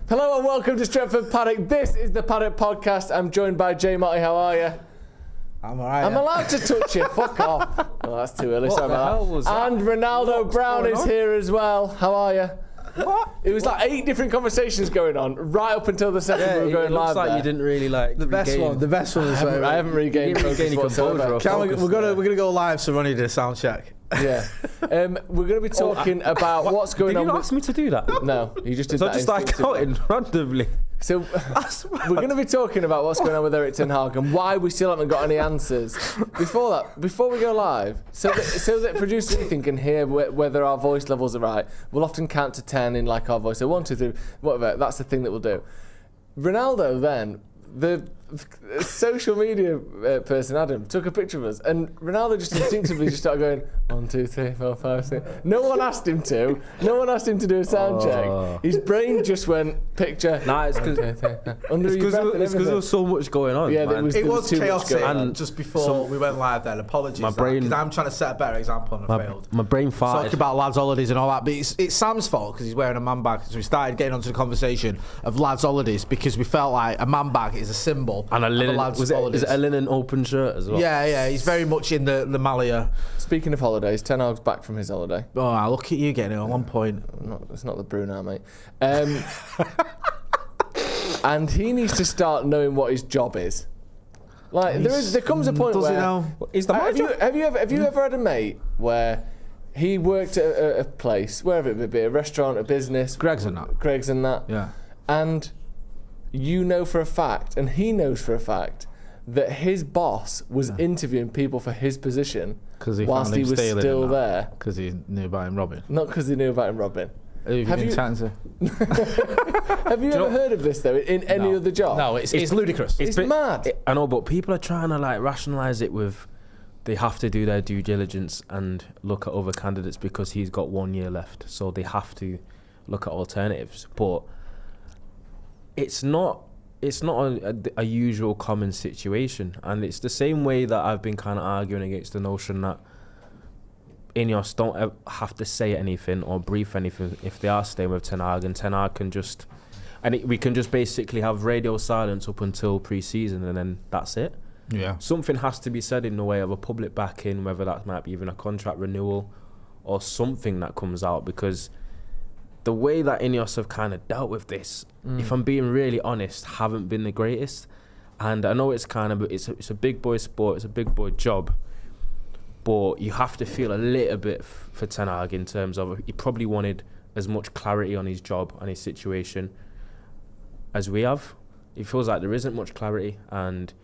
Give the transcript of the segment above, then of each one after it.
Hello and welcome to Stretford Paddock. This is the Paddock Podcast. I'm joined by Jay Motty. How are you? I'm alright. I'm allowed to touch you. Fuck off. Oh, that's too early. Sorry about that. And Ronaldo Brown is here as well. How are you? What? It was like 8 different conversations going on right up until the second we were going live. It looks like there. You didn't really like the best one. The best one is I haven't regained focus whatsoever. We're gonna go live, so Ronnie did a sound check. Yeah. We're going to be talking about what's going on. Did you ask me to do that? No, you just did so that. I just like counting randomly. So we're going to be talking about what's going on with Eric Ten Hag and why we still haven't got any answers. Before we go live, so that producer Ethan can hear whether our voice levels are right, we'll often count to 10 in like our voice. So 1, 2, 3, whatever. That's the thing that we'll do. Ronaldo then, the social media person Adam took a picture of us, and Ronaldo just instinctively just started going 1, 2, 3, 4, 5, 6. No one asked him to. No one asked him to do a sound check. His brain just went picture. Nah, it's because there was so much going on. Yeah, man. It was chaotic. And just before we went live, then apologies. Because I'm trying to set a better example and I failed. My brain farted. Talking about lads' holidays and all that, but it's Sam's fault because he's wearing a man bag. So we started getting onto the conversation of lads' holidays because we felt like a man bag is a symbol. And a linen, holidays. Is it a linen open shirt as well? Yeah, he's very much in the Malia. Speaking of holidays, Ten Hag's back from his holiday. Oh, look at you getting it on 1 point. It's not the Bruyne, mate. And he needs to start knowing what his job is. Like there comes a point where have you ever had a mate where he worked at a place, wherever it may be, a restaurant, a business, Greg's and that. Yeah. And you know for a fact, and he knows for a fact, that his boss was interviewing people for his position whilst he was still there. Because he knew about him robbing. Not because he knew about him robbing. Have you ever heard of this though in any other job? No, it's ludicrous. It's mad. I know, but people are trying to like rationalise it with they have to do their due diligence and look at other candidates because he's got 1 year left, so they have to look at alternatives. But it's not a usual common situation, and it's the same way that I've been kind of arguing against the notion that INEOS don't have to say anything or brief anything if they are staying with Ten Hag, and Ten Hag can just we can just basically have radio silence up until pre-season, and then that's it. Yeah, something has to be said in the way of a public backing, whether that might be even a contract renewal or something that comes out, because the way that INEOS have kind of dealt with this, if I'm being really honest, haven't been the greatest. And I know it's a big boy sport, it's a big boy job, but you have to feel a little bit for Ten Hag in terms of he probably wanted as much clarity on his job and his situation as we have. It feels like there isn't much clarity, and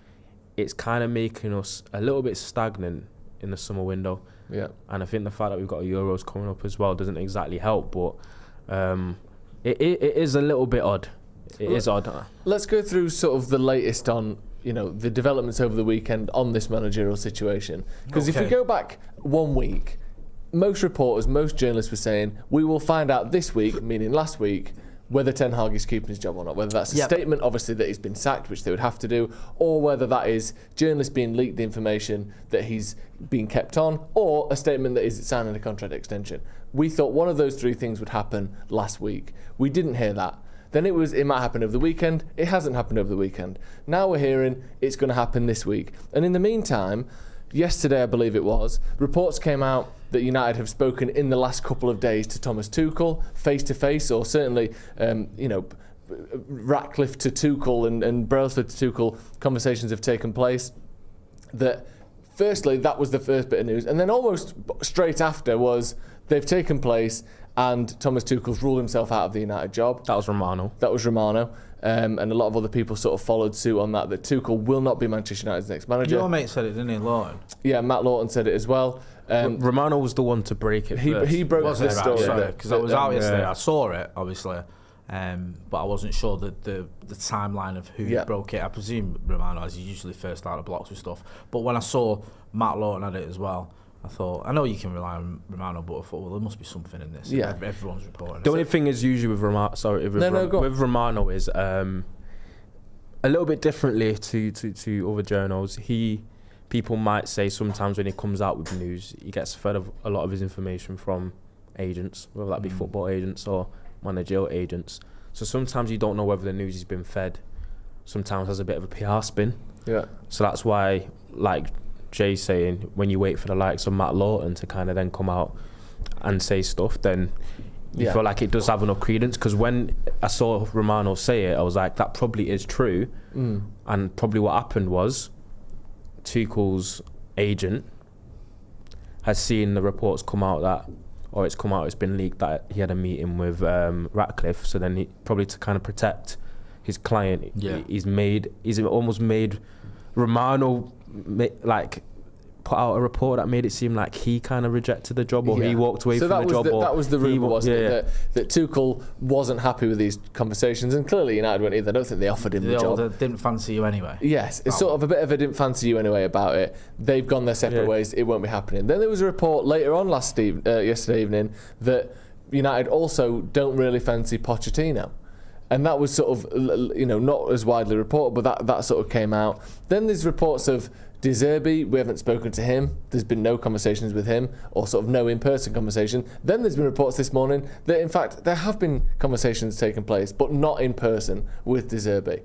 it's kind of making us a little bit stagnant in the summer window. Yeah. And I think the fact that we've got a Euros coming up as well doesn't exactly help, but it is a little bit odd. It is odd. Let's go through sort of the latest on the developments over the weekend on this managerial situation. Because if we go back 1 week, most reporters, most journalists were saying we will find out this week, meaning last week, whether Ten Hag is keeping his job or not. Whether that's a statement, obviously, that he's been sacked, which they would have to do, or whether that is journalists being leaked the information that he's being kept on, or a statement that he's signing a contract extension. We thought one of those 3 things would happen last week. We didn't hear that. Then it might happen over the weekend. It hasn't happened over the weekend. Now we're hearing it's going to happen this week. And in the meantime, yesterday I believe it was, reports came out that United have spoken in the last couple of days to Thomas Tuchel, face to face, or certainly, Ratcliffe to Tuchel and Brailsford to Tuchel conversations have taken place. That firstly, that was the first bit of news, and then almost straight after was they've taken place, and Thomas Tuchel's ruled himself out of the United job. That was Romano. And a lot of other people sort of followed suit on that Tuchel will not be Manchester United's next manager. Your mate said it, didn't he, Lawton? Yeah, Matt Lawton said it as well. Romano was the one to break it first. He broke the story. Because I was out yesterday. I saw it, obviously, but I wasn't sure the timeline of who broke it. I presume Romano, as he usually first out of blocks with stuff. But when I saw Matt Lawton had it as well, I thought, I know you can rely on Romano, but I thought, well, there must be something in this. Yeah. Everyone's reporting. The only thing is usually with Romano, with Romano is a little bit differently to other journals. People might say sometimes when he comes out with news, he gets fed a lot of his information from agents, whether that be football agents or managerial agents. So sometimes you don't know whether the news has been fed. Sometimes has a bit of a PR spin. Yeah. So that's why, like Jay's saying, when you wait for the likes of Matt Lawton to kind of then come out and say stuff, then you feel like it does have enough credence. Because when I saw Romano say it, I was like, that probably is true. And probably what happened was Tuchel's agent has seen the reports come out that, or it's been leaked that he had a meeting with Ratcliffe. So then he probably, to kind of protect his client, he's almost made Romano put out a report that made it seem like he kind of rejected the job, or he walked away from the job. So that was the rumour, wasn't it? That Tuchel wasn't happy with these conversations, and clearly United weren't either. I don't think they offered him the job. They didn't fancy you anyway. Yes, it's sort of a bit of a didn't fancy you anyway about it. They've gone their separate ways. It won't be happening. Then there was a report later on yesterday evening that United also don't really fancy Pochettino. And that was sort of, not as widely reported, but that sort of came out. Then there's reports of De Zerbi. We haven't spoken to him. There's been no conversations with him, or sort of no in-person conversation. Then there's been reports this morning that, in fact, there have been conversations taking place, but not in person with De Zerbi.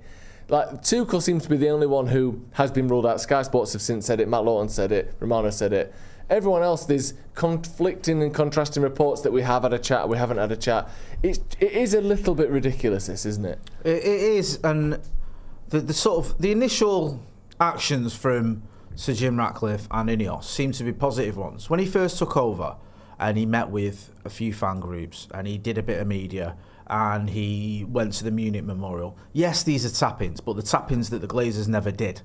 Like, Tuchel seems to be the only one who has been ruled out. Sky Sports have since said it. Matt Lawton said it. Romano said it. Everyone else, there's conflicting and contrasting reports that we have had a chat, we haven't had a chat. It is a little bit ridiculous, this, isn't it? It is, and the sort of the initial actions from Sir Jim Ratcliffe and INEOS seem to be positive ones. When he first took over, and he met with a few fan groups, and he did a bit of media, and he went to the Munich Memorial. Yes, these are tap-ins, but the tap-ins that the Glazers never did.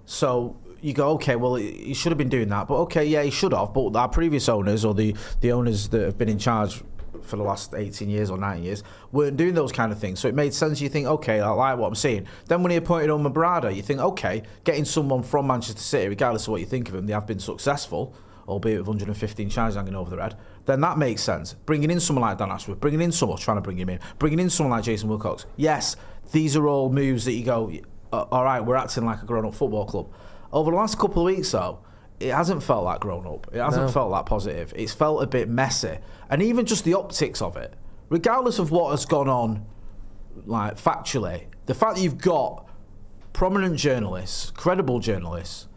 So you go, okay, well, he should have been doing that. But okay, yeah, he should have. But our previous owners, or the owners that have been in charge for the last 18 years or 9 years, weren't doing those kind of things. So it made sense. You think, okay, I like what I'm seeing. Then when he appointed Omar Brada, you think, okay, getting someone from Manchester City, regardless of what you think of him, they have been successful, albeit with 115 charges hanging over their head, then that makes sense. Bringing in someone like Dan Ashworth, bringing in someone, trying to bring him in, bringing in someone like Jason Wilcox. Yes, these are all moves that you go, all right, we're acting like a grown-up football club. Over the last couple of weeks, though, it hasn't felt that grown-up. It hasn't felt that positive. It's felt a bit messy. And even just the optics of it, regardless of what has gone on, like, factually, the fact that you've got prominent journalists, credible journalists,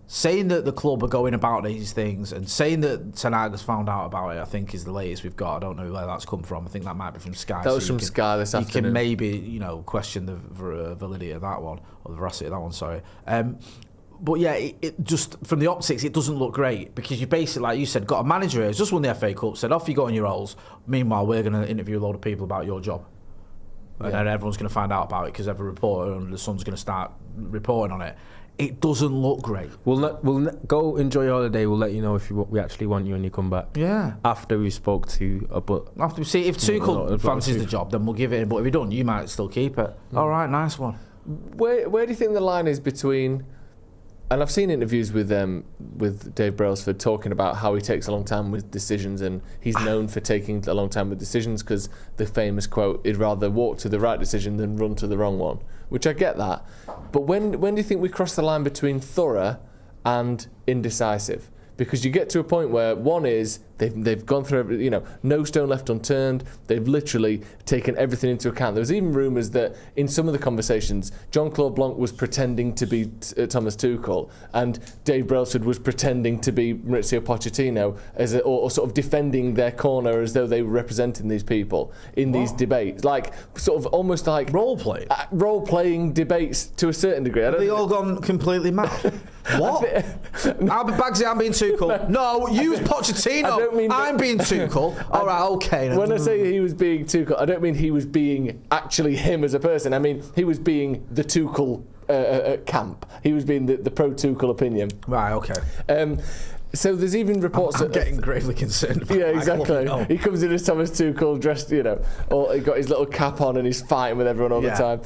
saying that the club are going about these things and saying that Ten Hag has found out about it, I think is the latest we've got. I don't know where that's come from. I think that might be from Sky. That was from Sky this afternoon. You can maybe, question the validity of that one, or the veracity of that one, sorry. But yeah, it just, from the optics, it doesn't look great, because you basically, like you said, got a manager who's just won the FA Cup, said off you go on your roles. Meanwhile, we're going to interview a load of people about your job. And then everyone's going to find out about it, because every reporter under the sun's going to start reporting on it. It doesn't look great. We'll go enjoy your holiday. We'll let you know if we actually want you when you come back. Yeah. After we spoke to after we see if Tuchel fancies the job, then we'll give it in. But if he don't, you might still keep it. All right, nice one. Where do you think the line is between? And I've seen interviews with Dave Brailsford talking about how he takes a long time with decisions, and he's known for taking a long time with decisions because the famous quote, he'd rather walk to the right decision than run to the wrong one, which I get that. But when do you think we cross the line between thorough and indecisive? Because you get to a point where one is they've gone through no stone left unturned. They've literally taken everything into account. There was even rumours that in some of the conversations, Jean-Claude Blanc was pretending to be Thomas Tuchel, and Dave Brailsford was pretending to be Maurizio Pochettino or sort of defending their corner as though they were representing these people in these debates, like sort of almost like role-playing debates to a certain degree. Have they all gone completely mad? What? Bagsy, I'm being Tuchel. No, you was Pochettino. I'm being Tuchel. All right, okay. When I say he was being Tuchel, I don't mean he was being actually him as a person. I mean he was being the Tuchel camp. He was being the pro-Tuchel opinion. Right, okay. So there's even reports. I'm getting gravely concerned. Yeah, exactly. He comes in as Thomas Tuchel, dressed, or he got his little cap on and he's fighting with everyone all the time.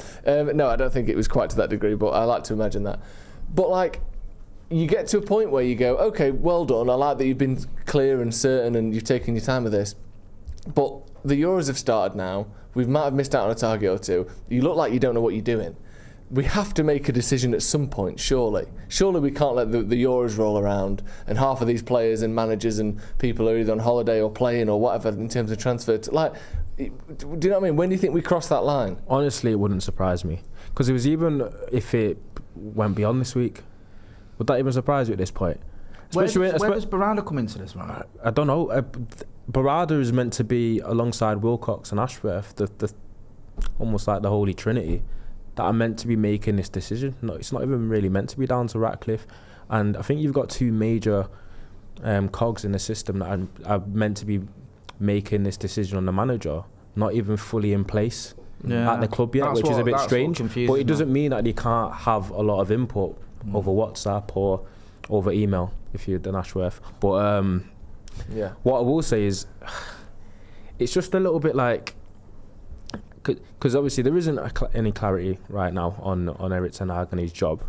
No, I don't think it was quite to that degree, but I like to imagine that. But like, you get to a point where you go, okay, well done. I like that you've been clear and certain and you've taken your time with this. But the Euros have started now. We might have missed out on a target or two. You look like you don't know what you're doing. We have to make a decision at some point, surely. Surely we can't let the Euros roll around and half of these players and managers and people are either on holiday or playing or whatever in terms of transfer. Do you know what I mean? When do you think we cross that line? Honestly, it wouldn't surprise me. Because it was even if it went beyond this week, would that even surprise you at this point? Where does Barada come into this, man? I don't know. Barada is meant to be alongside Wilcox and Ashworth, the almost like the Holy Trinity, that are meant to be making this decision. No, it's not even really meant to be down to Ratcliffe. And I think you've got two major cogs in the system that are meant to be making this decision on the manager, not even fully in place at the club yet, which is a bit strange. But it doesn't mean that they can't have a lot of input over WhatsApp or over email if you're an Ashworth. But what I will say is, it's just a little bit like, because obviously there isn't any clarity right now on Erik Ten Hag and his job.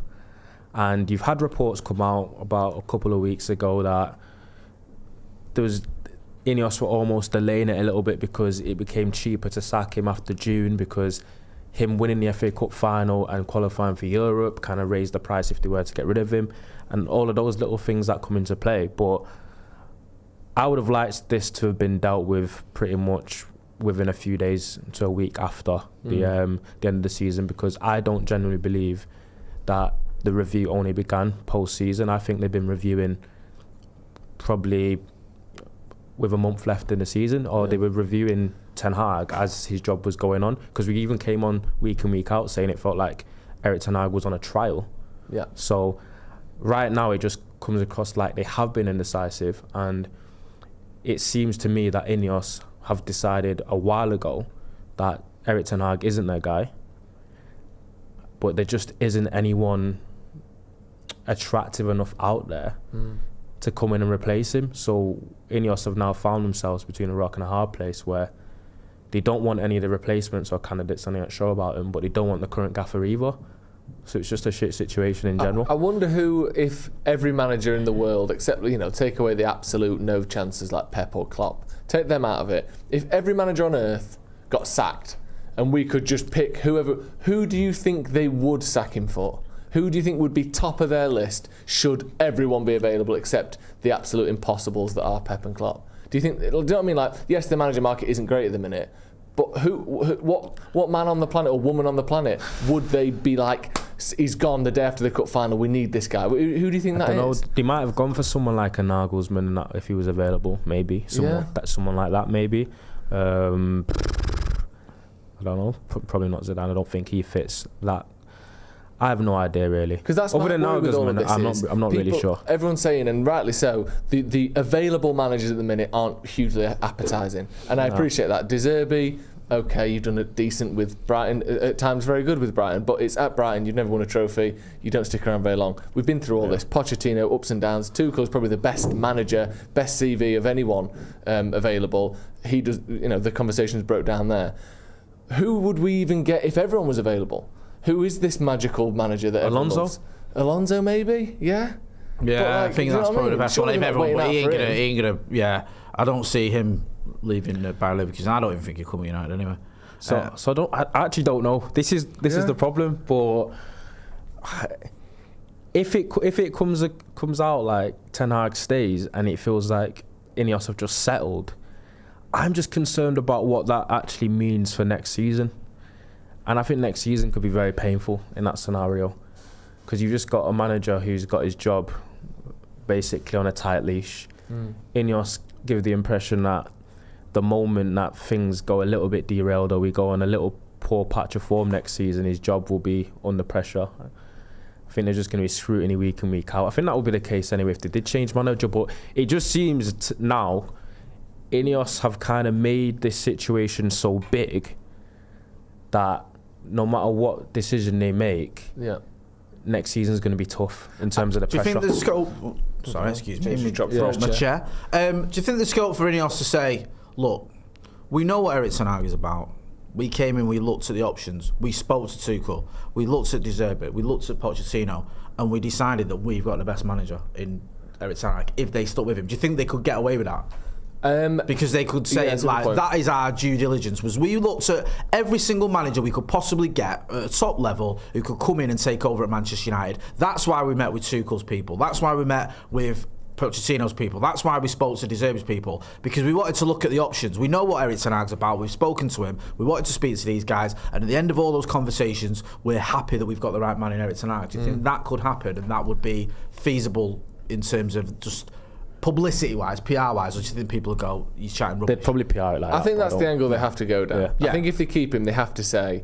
And you've had reports come out about a couple of weeks ago that INEOS were almost delaying it a little bit because it became cheaper to sack him after June, because him winning the FA Cup final and qualifying for Europe kind of raised the price if they were to get rid of him, and all of those little things that come into play. But I would have liked this to have been dealt with pretty much within a few days to a week after the end of the season, because I don't genuinely believe that the review only began post-season. I think they've been reviewing probably with a month left in the season, or they were reviewing Ten Hag as his job was going on, because we even came on week in, week out saying it felt like Erik Ten Hag was on a trial. Yeah. So right now it just comes across like they have been indecisive, and it seems to me that INEOS have decided a while ago that Erik Ten Hag isn't their guy, but there just isn't anyone attractive enough out there to come in and replace him. So INEOS have now found themselves between a rock and a hard place, where they don't want any of the replacements or candidates on the show about him, but they don't want the current gaffer either. So it's just a shit situation in general. I wonder who, if every manager in the world, except, take away the absolute no chances like Pep or Klopp, take them out of it. If every manager on earth got sacked and we could just pick who do you think they would sack him for? Who do you think would be top of their list should everyone be available except the absolute impossibles that are Pep and Klopp? Do you know what I mean? Like, yes, the manager market isn't great at the minute, but what man on the planet or woman on the planet would they be like, he's gone the day after the cup final, we need this guy? Who do you think that is? They might have gone for someone like a Nagelsmann if he was available, maybe. Someone like that, maybe. I don't know. Probably not Zidane. I don't think he fits that. I have no idea really. Because that's other than Nagelsmann, I'm not really sure. Everyone's saying, and rightly so, the available managers at the minute aren't hugely appetising, and I appreciate that. De Zerbi, okay, you've done it decent with Brighton, at times very good with Brighton, but it's at Brighton, you've never won a trophy, you don't stick around very long. We've been through all this. Pochettino, ups and downs. Tuchel's probably the best manager, best CV of anyone available. He does, the conversations broke down there. Who would we even get if everyone was available? Who is this magical manager that everyone loves? Alonso, maybe? Yeah? Yeah, I think that's probably the best one. If everyone, but he ain't gonna. Yeah, I don't see him leaving Bayer Leverkusen. I don't even think he'll come to United anyway. So I actually don't know. This is the problem. But if it comes out like Ten Hag stays and it feels like INEOS have just settled, I'm just concerned about what that actually means for next season. And I think next season could be very painful in that scenario, because you've just got a manager who's got his job basically on a tight leash. INEOS give the impression that the moment that things go a little bit derailed or we go on a little poor patch of form next season, his job will be under pressure. I think there's just going to be scrutiny week in, week out. I think that will be the case anyway if they did change manager, but it just seems now INEOS have kind of made this situation so big that no matter what decision they make, next season is going to be tough in terms of the pressure. Do you think there's scope? Sorry, excuse me. Me dropped from my chair. Do you think there's scope for INEOS to say, look, we know what Erik Ten Hag is about. We came in, we looked at the options. We spoke to Tuchel. We looked at De Zerbi. We looked at Pochettino, and we decided that we've got the best manager in Erik Ten Hag if they stuck with him. Do you think they could get away with that? Because they could say that is our due diligence. Was we looked at every single manager we could possibly get at a top level who could come in and take over at Manchester United. That's why we met with Tuchel's people. That's why we met with Pochettino's people. That's why we spoke to De Zerbi's people, because we wanted to look at the options. We know what Erik Ten Hag's about. We've spoken to him. We wanted to speak to these guys, and at the end of all those conversations, we're happy that we've got the right man in Erik Ten Hag. Do you think that could happen, and that would be feasible in terms of just publicity-wise, PR-wise, or do you think people would go, "He's chatting rubbish"? They'd probably PR it like that. I think that's the angle they have to go down. Yeah. I think if they keep him, they have to say,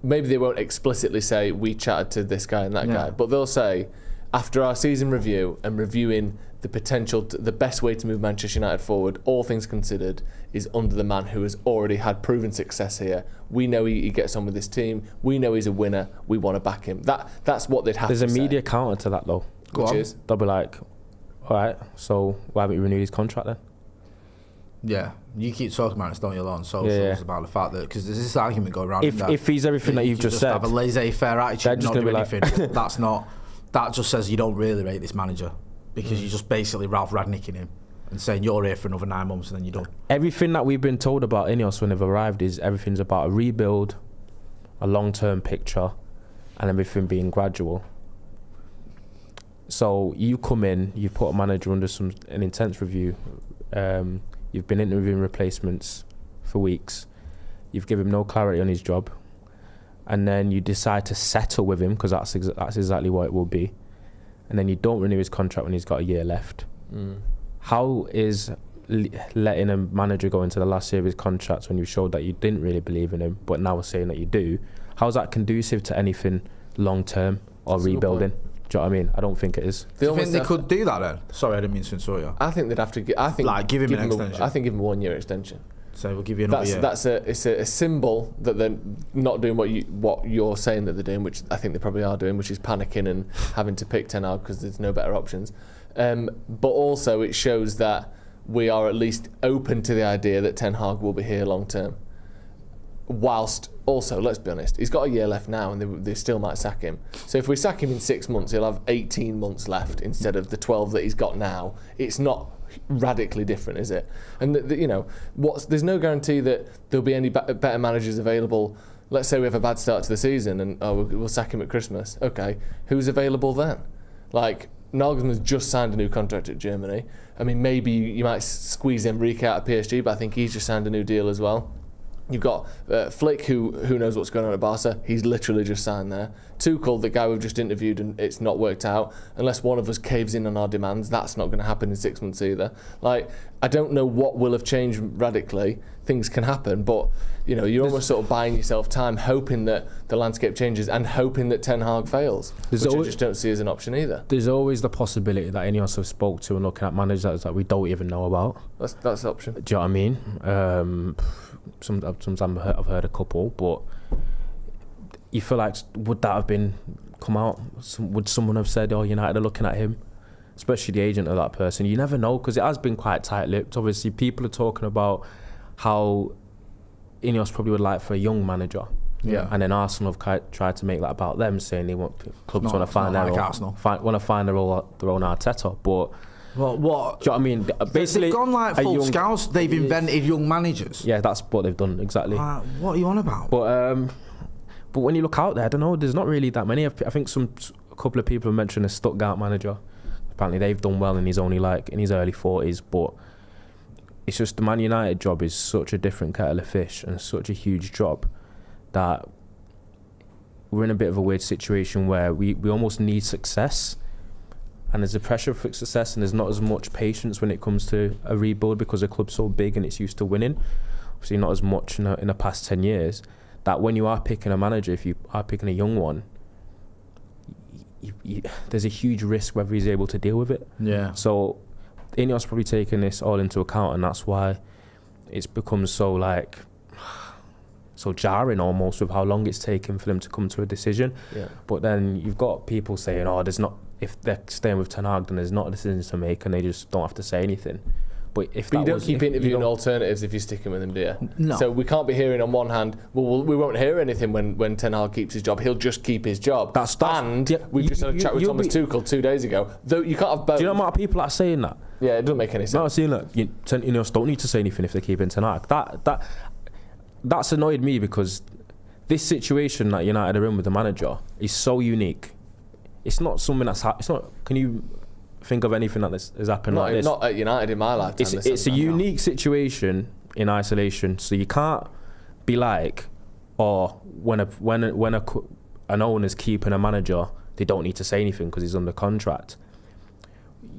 maybe they won't explicitly say we chatted to this guy and that guy, but they'll say, after our season review and reviewing the potential, the best way to move Manchester United forward, all things considered, is under the man who has already had proven success here. We know he gets on with this team. We know he's a winner. We want to back him. That's what they'd have to say. There's a media counter to that, though. Which is? They'll be like, all right, so why haven't you renewed his contract then? Yeah, you keep talking about it, don't you, on socials about the fact that, because there's this argument going around. If he's everything that you've just said, have a laissez-faire attitude, not do anything. That just says you don't really rate this manager, because you're just basically Ralph Ragnicking him and saying you're here for another 9 months and then you're done. Everything that we've been told about INEOS when they've arrived is everything's about a rebuild, a long-term picture, and everything being gradual. So you come in, you put a manager under an intense review. You've been interviewing replacements for weeks. You've given him no clarity on his job, and then you decide to settle with him, because that's exactly what it will be. And then you don't renew his contract when he's got a year left. How is letting a manager go into the last year of his contract when you showed that you didn't really believe in him, but now we're saying that you do? How's that conducive to anything long term or rebuilding? Do you know what I mean? I don't think it is. Do you think they could do that then? Sorry, I didn't mean to insult you. I think they'd have to. Give him an extension. I think give him a 1 year extension. So we'll give you another year. It's a symbol that they're not doing what you're saying that they're doing, which I think they probably are doing, which is panicking and having to pick Ten Hag because there's no better options. But also it shows that we are at least open to the idea that Ten Hag will be here long term. Whilst also, let's be honest, he's got a year left now and they still might sack him. So if we sack him in 6 months, he'll have 18 months left instead of the 12 that he's got now. It's not radically different, is it? And there's no guarantee that there'll be any better managers available. Let's say we have a bad start to the season and we'll sack him at Christmas. Okay, who's available then? Like, Nagelsmann's just signed a new contract at Germany. I mean, maybe you might squeeze Enrique out of PSG, but I think he's just signed a new deal as well. You've got Flick, who knows what's going on at Barca. He's literally just signed there. Tuchel, the guy we've just interviewed, and it's not worked out. Unless one of us caves in on our demands, that's not going to happen in 6 months either. Like, I don't know what will have changed radically. Things can happen, but you're almost sort of buying yourself time, hoping that the landscape changes and hoping that Ten Hag fails, which I just don't see as an option either. There's always the possibility that any of us have spoke to and looking at managers that we don't even know about. That's the option. Do you know what I mean? Sometimes I've heard a couple, but you feel like, would that have come out? Would someone have said, "Oh, United are looking at him"? Especially the agent of that person. You never know, because it has been quite tight-lipped. Obviously, people are talking about how INEOS probably would like for a young manager. Yeah. And then Arsenal have tried to make that about them, saying they want clubs want to find their own Arteta, but. Well, what? Do you know what I mean? Basically, they've gone like full scouts. They've invented young managers. Yeah, that's what they've done, exactly. What are you on about? But when you look out there, I don't know, there's not really that many. I think a couple of people have mentioned a Stuttgart manager. Apparently they've done well and he's only like in his early 40s, but it's just the Man United job is such a different kettle of fish and such a huge job that we're in a bit of a weird situation where we almost need success. And there's a pressure for success, and there's not as much patience when it comes to a rebuild because the club's so big and it's used to winning. Obviously, not as much in the past 10 years. That when you are picking a manager, if you are picking a young one, there's a huge risk whether he's able to deal with it. Yeah. So, INEOS probably taking this all into account, and that's why it's become so jarring almost with how long it's taken for them to come to a decision. Yeah. But then you've got people saying, if they're staying with Ten Hag, then there's not a decision to make and they just don't have to say anything. But you don't keep interviewing alternatives if you're sticking with him, do you? No. So we can't be hearing on one hand, well, we won't hear anything when Ten Hag keeps his job. He'll just keep his job. We've just had a chat with Thomas Tuchel 2 days ago. Though you can't have both. Do you know the amount of people that are saying that? Yeah, it doesn't make any sense. No, I'm saying that INEOS don't need to say anything if they keep in Ten Hag. That's annoyed me because this situation that United are in with the manager is so unique. It's not something it's not. Can you think of anything that has happened like this. Not at United in my lifetime. It's a unique situation in isolation, so you can't be like, when an owner's keeping a manager, they don't need to say anything because he's under contract.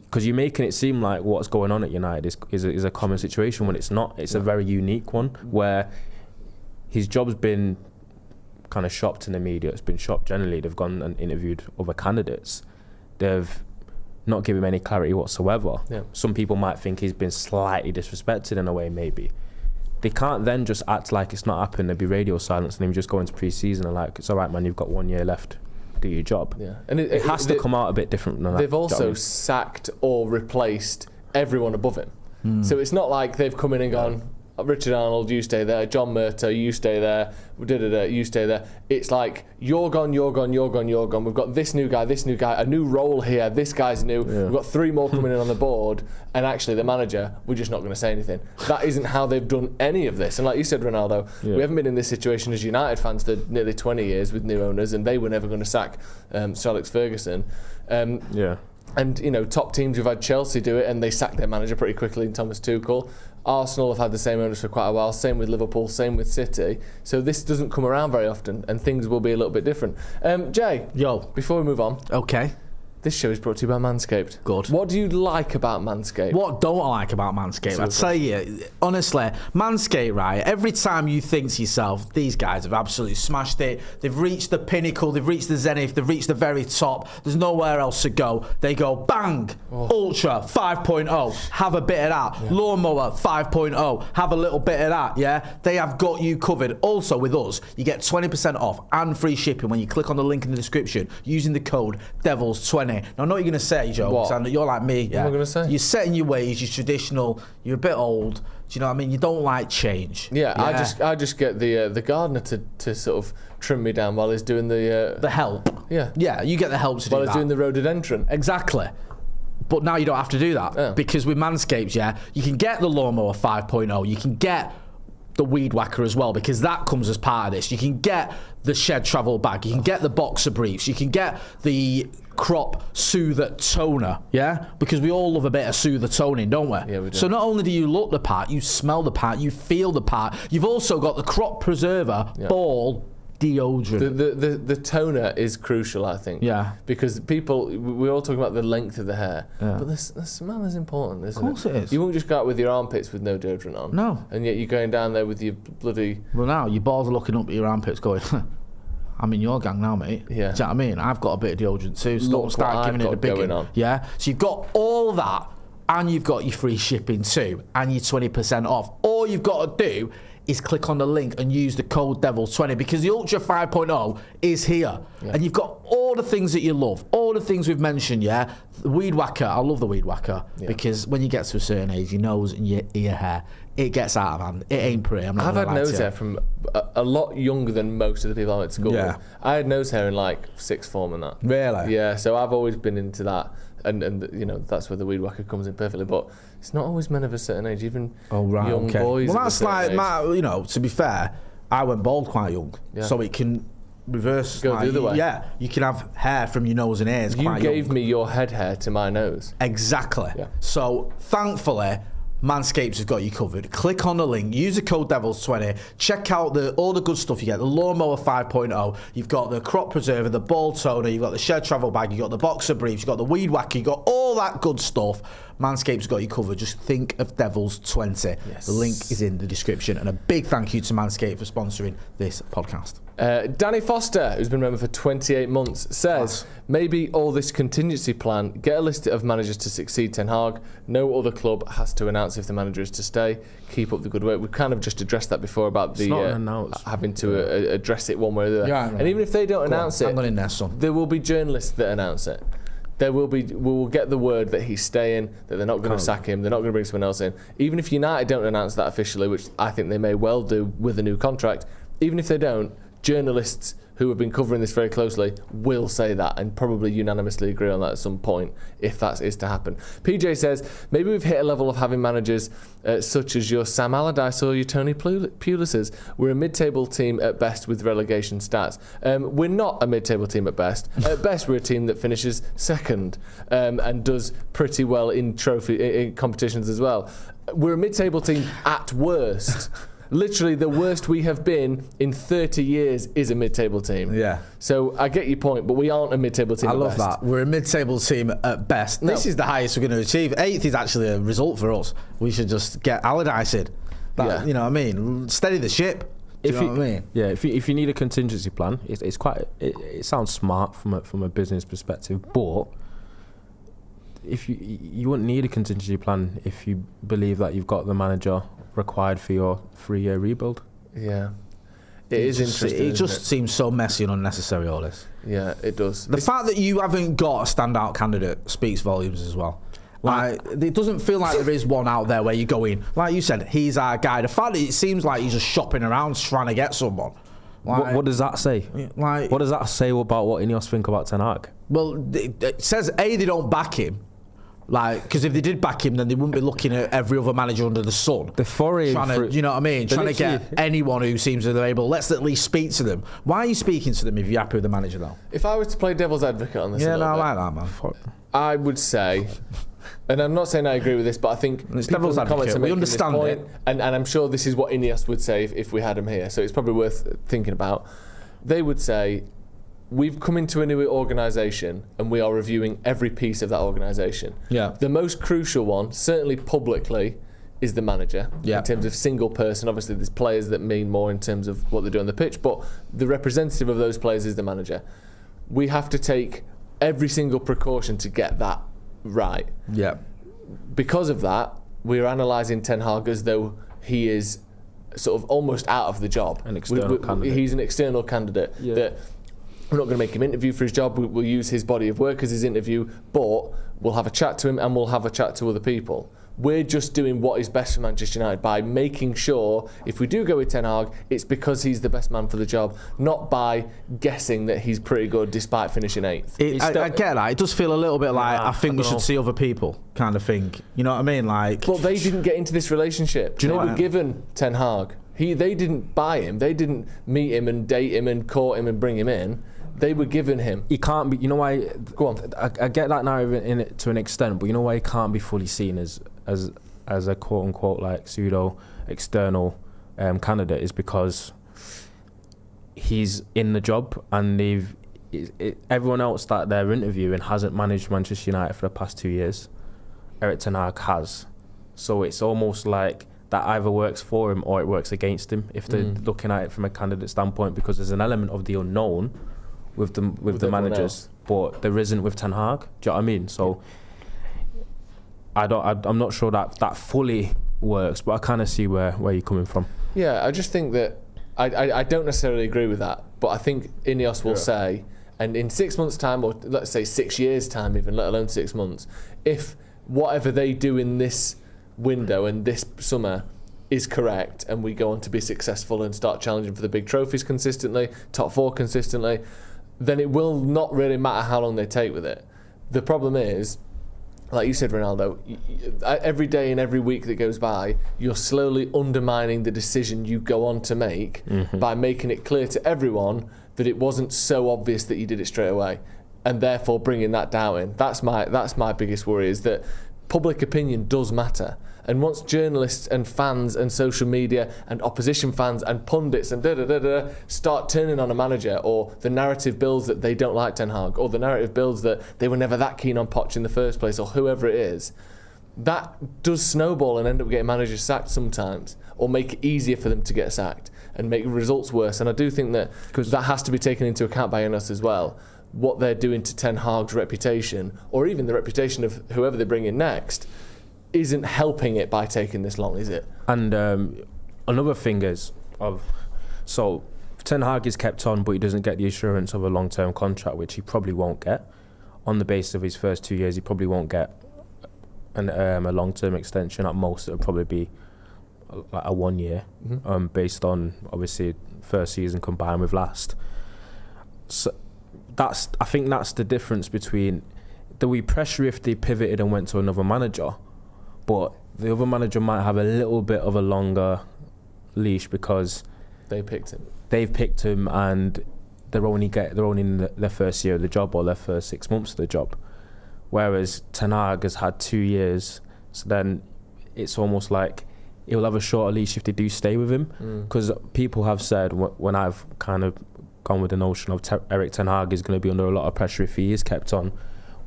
Because you're making it seem like what's going on at United is a common situation when it's not. It's a very unique one where his job's been kind of shopped in the media. It's been shopped generally. They've gone and interviewed other candidates. They've not given him any clarity whatsoever. Yeah. Some people might think he's been slightly disrespected in a way, maybe. They can't then just act like it's not happened. There'd be radio silence and him just go into pre-season and like, it's all right, man, you've got 1 year left. Do your job. Yeah. And it has to come out a bit different than that. They've also sacked or replaced everyone above him. So it's not like they've come in and gone, Richard Arnold, you stay there. John Murtaugh, you stay there. You stay there. It's like, you're gone, you're gone, you're gone, you're gone. We've got this new guy, a new role here. This guy's new. Yeah. We've got 3 more coming in on the board. And actually, the manager, we're just not going to say anything. That isn't how they've done any of this. And like you said, Ronaldo, we haven't been in this situation as United fans for nearly 20 years with new owners, and they were never going to sack Sir Alex Ferguson. And, you know, top teams, we've had Chelsea do it, and they sacked their manager pretty quickly in Thomas Tuchel. Arsenal have had the same owners for quite a while, same with Liverpool, same with City. So this doesn't come around very often, and things will be a little bit different. Jay, before we move on. Okay. This show is brought to you by Manscaped. Good. What do you like about Manscaped? What don't I like about Manscaped? I tell you, honestly, Manscaped, right, every time you think to yourself, these guys have absolutely smashed it. They've reached the pinnacle, they've reached the zenith, they've reached the very top. There's nowhere else to go. They go, bang, Ultra 5.0, have a bit of that. Yeah. Lawnmower 5.0, have a little bit of that, yeah? They have got you covered. Also, with us, you get 20% off and free shipping when you click on the link in the description using the code DEVILS20. Now, I know what you're going to say, Joe. What? You're like me. Yeah? What am I going to say? You're set in your ways. You're traditional. You're a bit old. Do you know what I mean? You don't like change. Yeah. I just get the gardener to sort of trim me down while he's doing the help. Yeah. Yeah. You get the help to do that. While he's doing the rhododendron. Exactly. But now you don't have to do that because with Manscaped, you can get the Lawnmower 5.0. You can get the Weed Whacker as well, because that comes as part of this. You can get the Shed Travel Bag. You can get the Boxer Briefs. You can get the Crop Soother Toner, because we all love a bit of soother toning, don't we? Yeah, we do. So not only do you look the part, you smell the part, you feel the part. You've also got the Crop Preserver Ball deodorant. The toner is crucial, I think. Yeah. Because we're all talking about the length of the hair, but the smell is important, isn't it? Of course it is. You won't just go out with your armpits with no deodorant on. No. And yet you're going down there with your bloody... Well, now your balls are looking up at your armpits going... I'm in your gang now, mate. Yeah. Do you know what I mean? I've got a bit of deodorant too, so don't start giving it a big one. Yeah. So you've got all that, and you've got your free shipping too, and your 20% off. All you've got to do is click on the link and use the code DEVILS20, because the Ultra 5.0 is here. Yeah. And you've got all the things that you love, all the things we've mentioned, The Weed Whacker, I love the Weed Whacker, because when you get to a certain age, your nose and your ear hair, it gets out of hand. It ain't pretty. I've had nose hair from a lot younger than most of the people I went to school with. I had nose hair in like sixth form and that. Really? Yeah, so I've always been into that. And you know, that's where the Weed Whacker comes in perfectly. But it's not always men of a certain age, even young boys. Well, that's like, you know, to be fair, I went bald quite young. Yeah. So it can reverse. Go the other way. Yeah, you can have hair from your nose and ears quite young. You gave me your head hair to my nose. Exactly. Yeah. So thankfully, Manscaped has got you covered. Click on the link, use the code DEVILS20, check out all the good stuff you get. The Lawnmower 5.0, you've got the Crop Preserver, the Ball Toner, you've got the Shed Travel Bag, you've got the Boxer Briefs, you've got the Weed Whacker, you've got all that good stuff. Manscaped's got you covered. Just think of DEVILS20. Yes. The link is in the description. And a big thank you to Manscaped for sponsoring this podcast. Danny Foster, who's been a member for 28 months, says, maybe all this contingency plan, get a list of managers to succeed Ten Hag. No other club has to announce if the manager is to stay. Keep up the good work. We've kind of just addressed that before about having to address it one way or the other. Yeah, and even if they don't announce it, in there, son. There will be journalists that announce it. We will get the word that he's staying, that they're not going to sack him, they're not going to bring someone else in. Even if United don't announce that officially, which I think they may well do with a new contract, even if they don't, journalists who have been covering this very closely will say that and probably unanimously agree on that at some point if that is to happen. PJ says, maybe we've hit a level of having managers such as your Sam Allardyce or your Tony Pulis's. We're a mid-table team at best with relegation stats. We're not a mid-table team at best. At best, we're a team that finishes second and does pretty well in trophy competitions as well. We're a mid-table team at worst. Literally, the worst we have been in 30 years is a mid-table team. Yeah. So I get your point, but we aren't a mid-table team. I at love best. that. We're a mid-table team at best. No. This is the highest we're going to achieve. 8th is actually a result for us. We should just get Allardyce in. You know what I mean? Steady the ship. Do you know what I mean? Yeah. If you need a contingency plan, it's quite. It sounds smart from a business perspective, but if you wouldn't need a contingency plan if you believe that you've got the manager required for your 3-year rebuild. Yeah. It is interesting. It just seems so messy and unnecessary, all this. Yeah, it does. The fact that you haven't got a standout candidate speaks volumes as well. Like, it doesn't feel like there is one out there where you go in. Like you said, he's our guy. The fact that it seems like he's just shopping around trying to get someone. Like, what does that say? Like, what does that say about what INEOS think about Ten Hag? Well, it says, A, they don't back him. Like, because if they did back him, then they wouldn't be looking at every other manager under the sun. The foray, you know what I mean? Trying to get anyone who seems that they're able. Let's at least speak to them. Why are you speaking to them if you're happy with the manager, though? If I was to play devil's advocate on this, I like that, man. I would say, and I'm not saying I agree with this, but I think it's devil's advocate. We understand this point, and I'm sure this is what INEOS would say if we had him here. So it's probably worth thinking about. They would say, we've come into a new organisation and we are reviewing every piece of that organisation. Yeah. The most crucial one, certainly publicly, is the manager. Yeah. In terms of single person, obviously there's players that mean more in terms of what they do on the pitch, but the representative of those players is the manager. We have to take every single precaution to get that right. Yeah. Because of that, we're analysing Ten Hag as though he is sort of almost out of the job. An external candidate. He's an external candidate. Yeah. That we're not going to make him interview for his job. We'll use his body of work as his interview, but we'll have a chat to him and we'll have a chat to other people. We're just doing what is best for Manchester United by making sure if we do go with Ten Hag, it's because he's the best man for the job, not by guessing that he's pretty good despite finishing 8th. I get that. It does feel a little bit like I think we should see other people kind of thing. You know what I mean? Like, but they didn't get into this relationship. Do you know they were given Ten Hag. They didn't buy him. They didn't meet him and date him and court him and bring him in. They were given him. He can't be. You know why? Go on. I get that now in it to an extent, but you know why he can't be fully seen as a quote unquote like pseudo external candidate is because he's in the job and everyone else that they're interviewing hasn't managed Manchester United for the past 2 years. Erik Ten Hag has, so it's almost like that either works for him or it works against him if they're looking at it from a candidate standpoint, because there's an element of the unknown with the managers, but there isn't with Ten Hag. Do you know what I mean? So I'm not sure that fully works, but I kind of see where you're coming from. Yeah, I just think that I don't necessarily agree with that, but I think INEOS will say, and in 6 months' time, or let's say 6 years' time, even let alone 6 months, if whatever they do in this window and this summer is correct, and we go on to be successful and start challenging for the big trophies consistently, top 4 consistently, then it will not really matter how long they take with it. The problem is, like you said, Ronaldo, every day and every week that goes by, you're slowly undermining the decision you go on to make by making it clear to everyone that it wasn't so obvious that you did it straight away, and therefore bringing that doubt in. That's my biggest worry, is that public opinion does matter. And once journalists and fans and social media and opposition fans and pundits and start turning on a manager, or the narrative builds that they don't like Ten Hag, or the narrative builds that they were never that keen on Poch in the first place, or whoever it is, that does snowball and end up getting managers sacked sometimes, or make it easier for them to get sacked and make results worse. And I do think that has to be taken into account by INEOS as well. What they're doing to Ten Hag's reputation, or even the reputation of whoever they bring in next, isn't helping it by taking this long, is it? And another thing is, so Ten Hag is kept on, but he doesn't get the assurance of a long-term contract, which he probably won't get. On the basis of his first 2 years, he probably won't get a long-term extension. At most, it'll probably be a 1 year, based on obviously first season combined with last. So I think that's the difference between that we pressure if they pivoted and went to another manager, but the other manager might have a little bit of a longer leash because they've picked him and they're only in their first year of the job or their first 6 months of the job, whereas Ten Hag has had 2 years. So then it's almost like he'll have a shorter leash if they do stay with him, because people have said when I've kind of gone with the notion of Erik Ten Hag is going to be under a lot of pressure if he is kept on,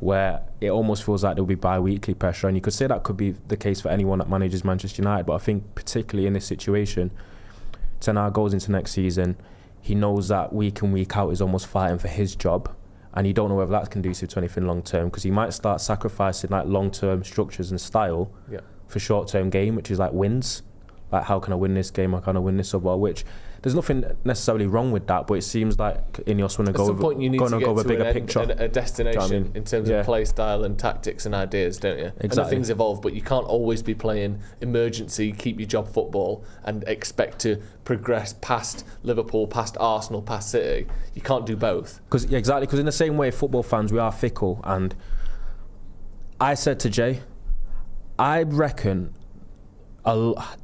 where it almost feels like there'll be bi-weekly pressure, and you could say that could be the case for anyone that manages Manchester United, but I think particularly in this situation, Ten Hag goes into next season, he knows that week in, week out is almost fighting for his job, and you don't know whether that's conducive to anything long-term, because he might start sacrificing like long-term structures and style for short-term game, which is like wins. Like, how can I win this game? How can I win this football? Which there's nothing necessarily wrong with that, but it seems like INEOS want to go with a bigger picture, a destination, do you know what I mean? In terms of play style and tactics and ideas, don't you? Exactly. And nothing's evolved, but you can't always be playing emergency, keep your job football and expect to progress past Liverpool, past Arsenal, past City. You can't do both. Because in the same way, football fans, we are fickle. And I said to Jay, I reckon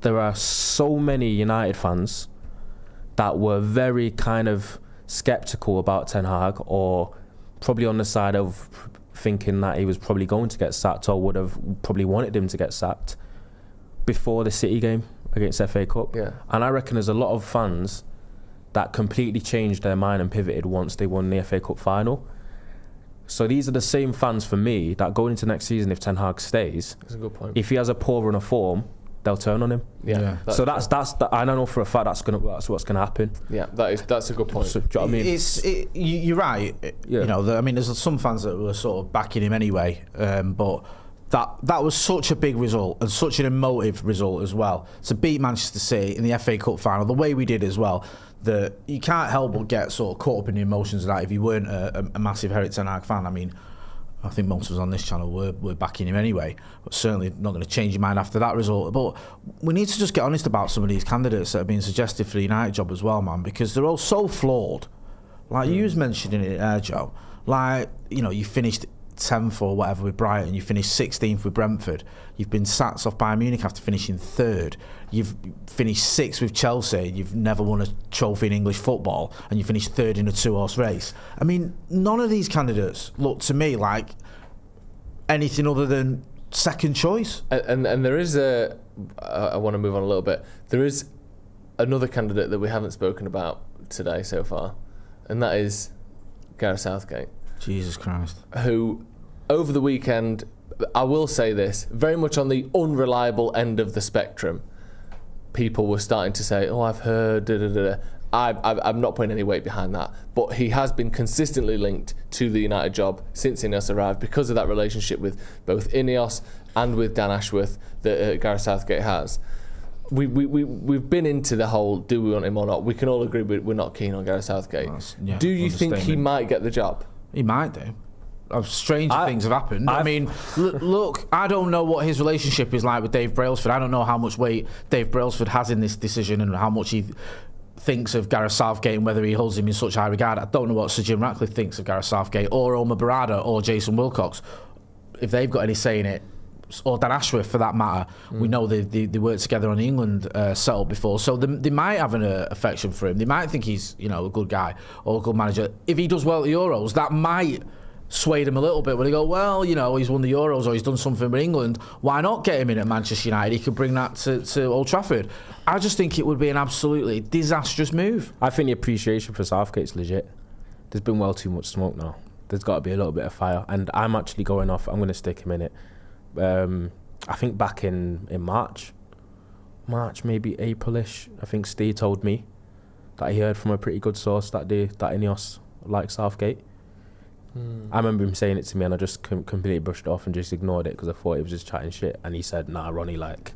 there are so many United fans that were very kind of sceptical about Ten Hag, or probably on the side of thinking that he was probably going to get sacked, or would have probably wanted him to get sacked before the City game against FA Cup. Yeah. And I reckon there's a lot of fans that completely changed their mind and pivoted once they won the FA Cup final. So these are the same fans for me that going into next season, if Ten Hag stays, that's a good point. If he has a poor run of form, they'll turn on him. Yeah. So that's I know for a fact that's what's gonna happen. Yeah, that's a good point. So, do you know what I mean? You're right. Yeah. You know, I mean, there's some fans that were sort of backing him anyway, but that was such a big result and such an emotive result as well. To beat Manchester City in the FA Cup final, the way we did as well, that you can't help but get sort of caught up in the emotions of that if you weren't a massive Erik Ten Hag fan. I mean, I think most of us on this channel were backing him anyway, but certainly not going to change your mind after that result. But we need to just get honest about some of these candidates that have been suggested for the United job as well, man, because they're all so flawed. Like you was mentioning it there, Joe. Like, you know, you finished 10th or whatever with Brighton, you finished 16th with Brentford, you've been sacked off Bayern Munich after finishing 3rd, you've finished 6th with Chelsea, you've never won a trophy in English football, and you finished 3rd in a 2-horse race. I mean, none of these candidates look to me like anything other than second choice. And there is I want to move on a little bit, there is another candidate that we haven't spoken about today so far, and that is Gareth Southgate. Jesus Christ. Who, over the weekend, I will say this, very much on the unreliable end of the spectrum. People were starting to say, oh, I've heard, I'm not putting any weight behind that. But he has been consistently linked to the United job since INEOS arrived because of that relationship with both INEOS and with Dan Ashworth that Gareth Southgate has. We've been into the whole, do we want him or not? We can all agree we're not keen on Gareth Southgate. Do you think he might get the job? He might do. Stranger things have happened. I mean, look, I don't know what his relationship is like with Dave Brailsford. I don't know how much weight Dave Brailsford has in this decision and how much he thinks of Gareth Southgate and whether he holds him in such high regard. I don't know what Sir Jim Ratcliffe thinks of Gareth Southgate or Omar Barada or Jason Wilcox, if they've got any say in it, or Dan Ashworth for that matter. We know they worked together on the England setup before, so they might have an affection for him. They might think he's, you know, a good guy or a good manager. If he does well at the Euros, that might sway them a little bit when they go, well, you know, he's won the Euros or he's done something with England, why not get him in at Manchester United? He could bring that to Old Trafford. I just think it would be an absolutely disastrous move. I think the appreciation for Southgate's legit. There's been well too much smoke now. There's got to be a little bit of fire, and I'm actually going off. I'm going to stick him in it. I think back in March, maybe April-ish, I think Steve told me that he heard from a pretty good source that INEOS liked Southgate. I remember him saying it to me, and I just completely brushed it off and just ignored it because I thought he was just chatting shit. And he said, "Nah, Ronnie, like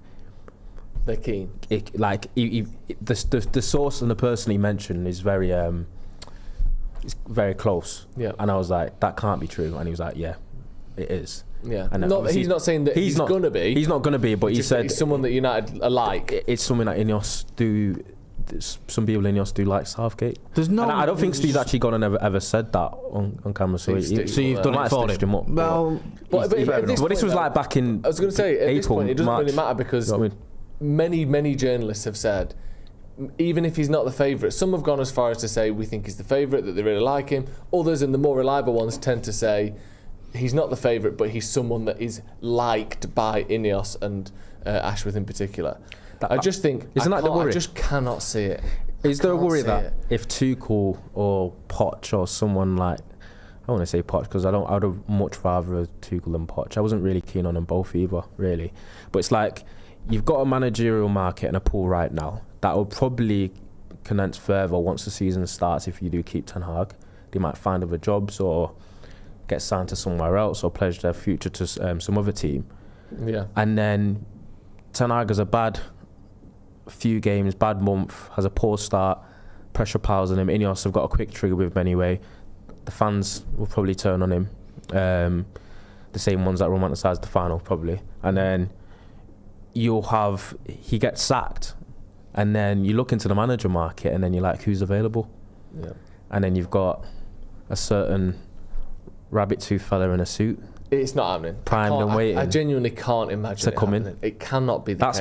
they're keen." The source and the person he mentioned is very it's very close. Yeah. And I was like, that can't be true. And he was like, yeah, it is. Yeah. He's not saying that he's going to be. He's not going to be, but he said it's someone that United are like. It's something that INEOS do some people in INEOS do like Southgate. There's no. And I don't think Steve's actually gone and ever said that on camera. So you've done it for him. Up, well, but this was like back in. I was going to say, at April, this point, it doesn't March, really matter because many journalists have said, even if he's not the favourite, some have gone as far as to say we think he's the favourite, that they really like him. Others, and the more reliable ones, tend to say he's not the favourite, but he's someone that is liked by INEOS and Ashworth in particular. I just think I just cannot see it. Is there a worry that if Tuchel or Poch or someone like, I want to say Poch because I'd have much rather Tuchel than Poch. I wasn't really keen on them both either, really. But it's like you've got a managerial market and a pool right now that will probably condense further once the season starts. If you do keep Ten Hag, they might find other jobs or get signed to somewhere else or pledge their future to some other team. Yeah, and then Ten Hag has a bad few games, bad month, has a poor start, pressure piles on him. INEOS have got a quick trigger with him anyway. The fans will probably turn on him, the same ones that romanticise the final probably. And then he gets sacked, and then you look into the manager market and then you're like, who's available? Yeah. And then you've got a certain rabbit tooth fella in a suit. It's not happening. Primed and waiting. I genuinely can't imagine it happening. It cannot be the case.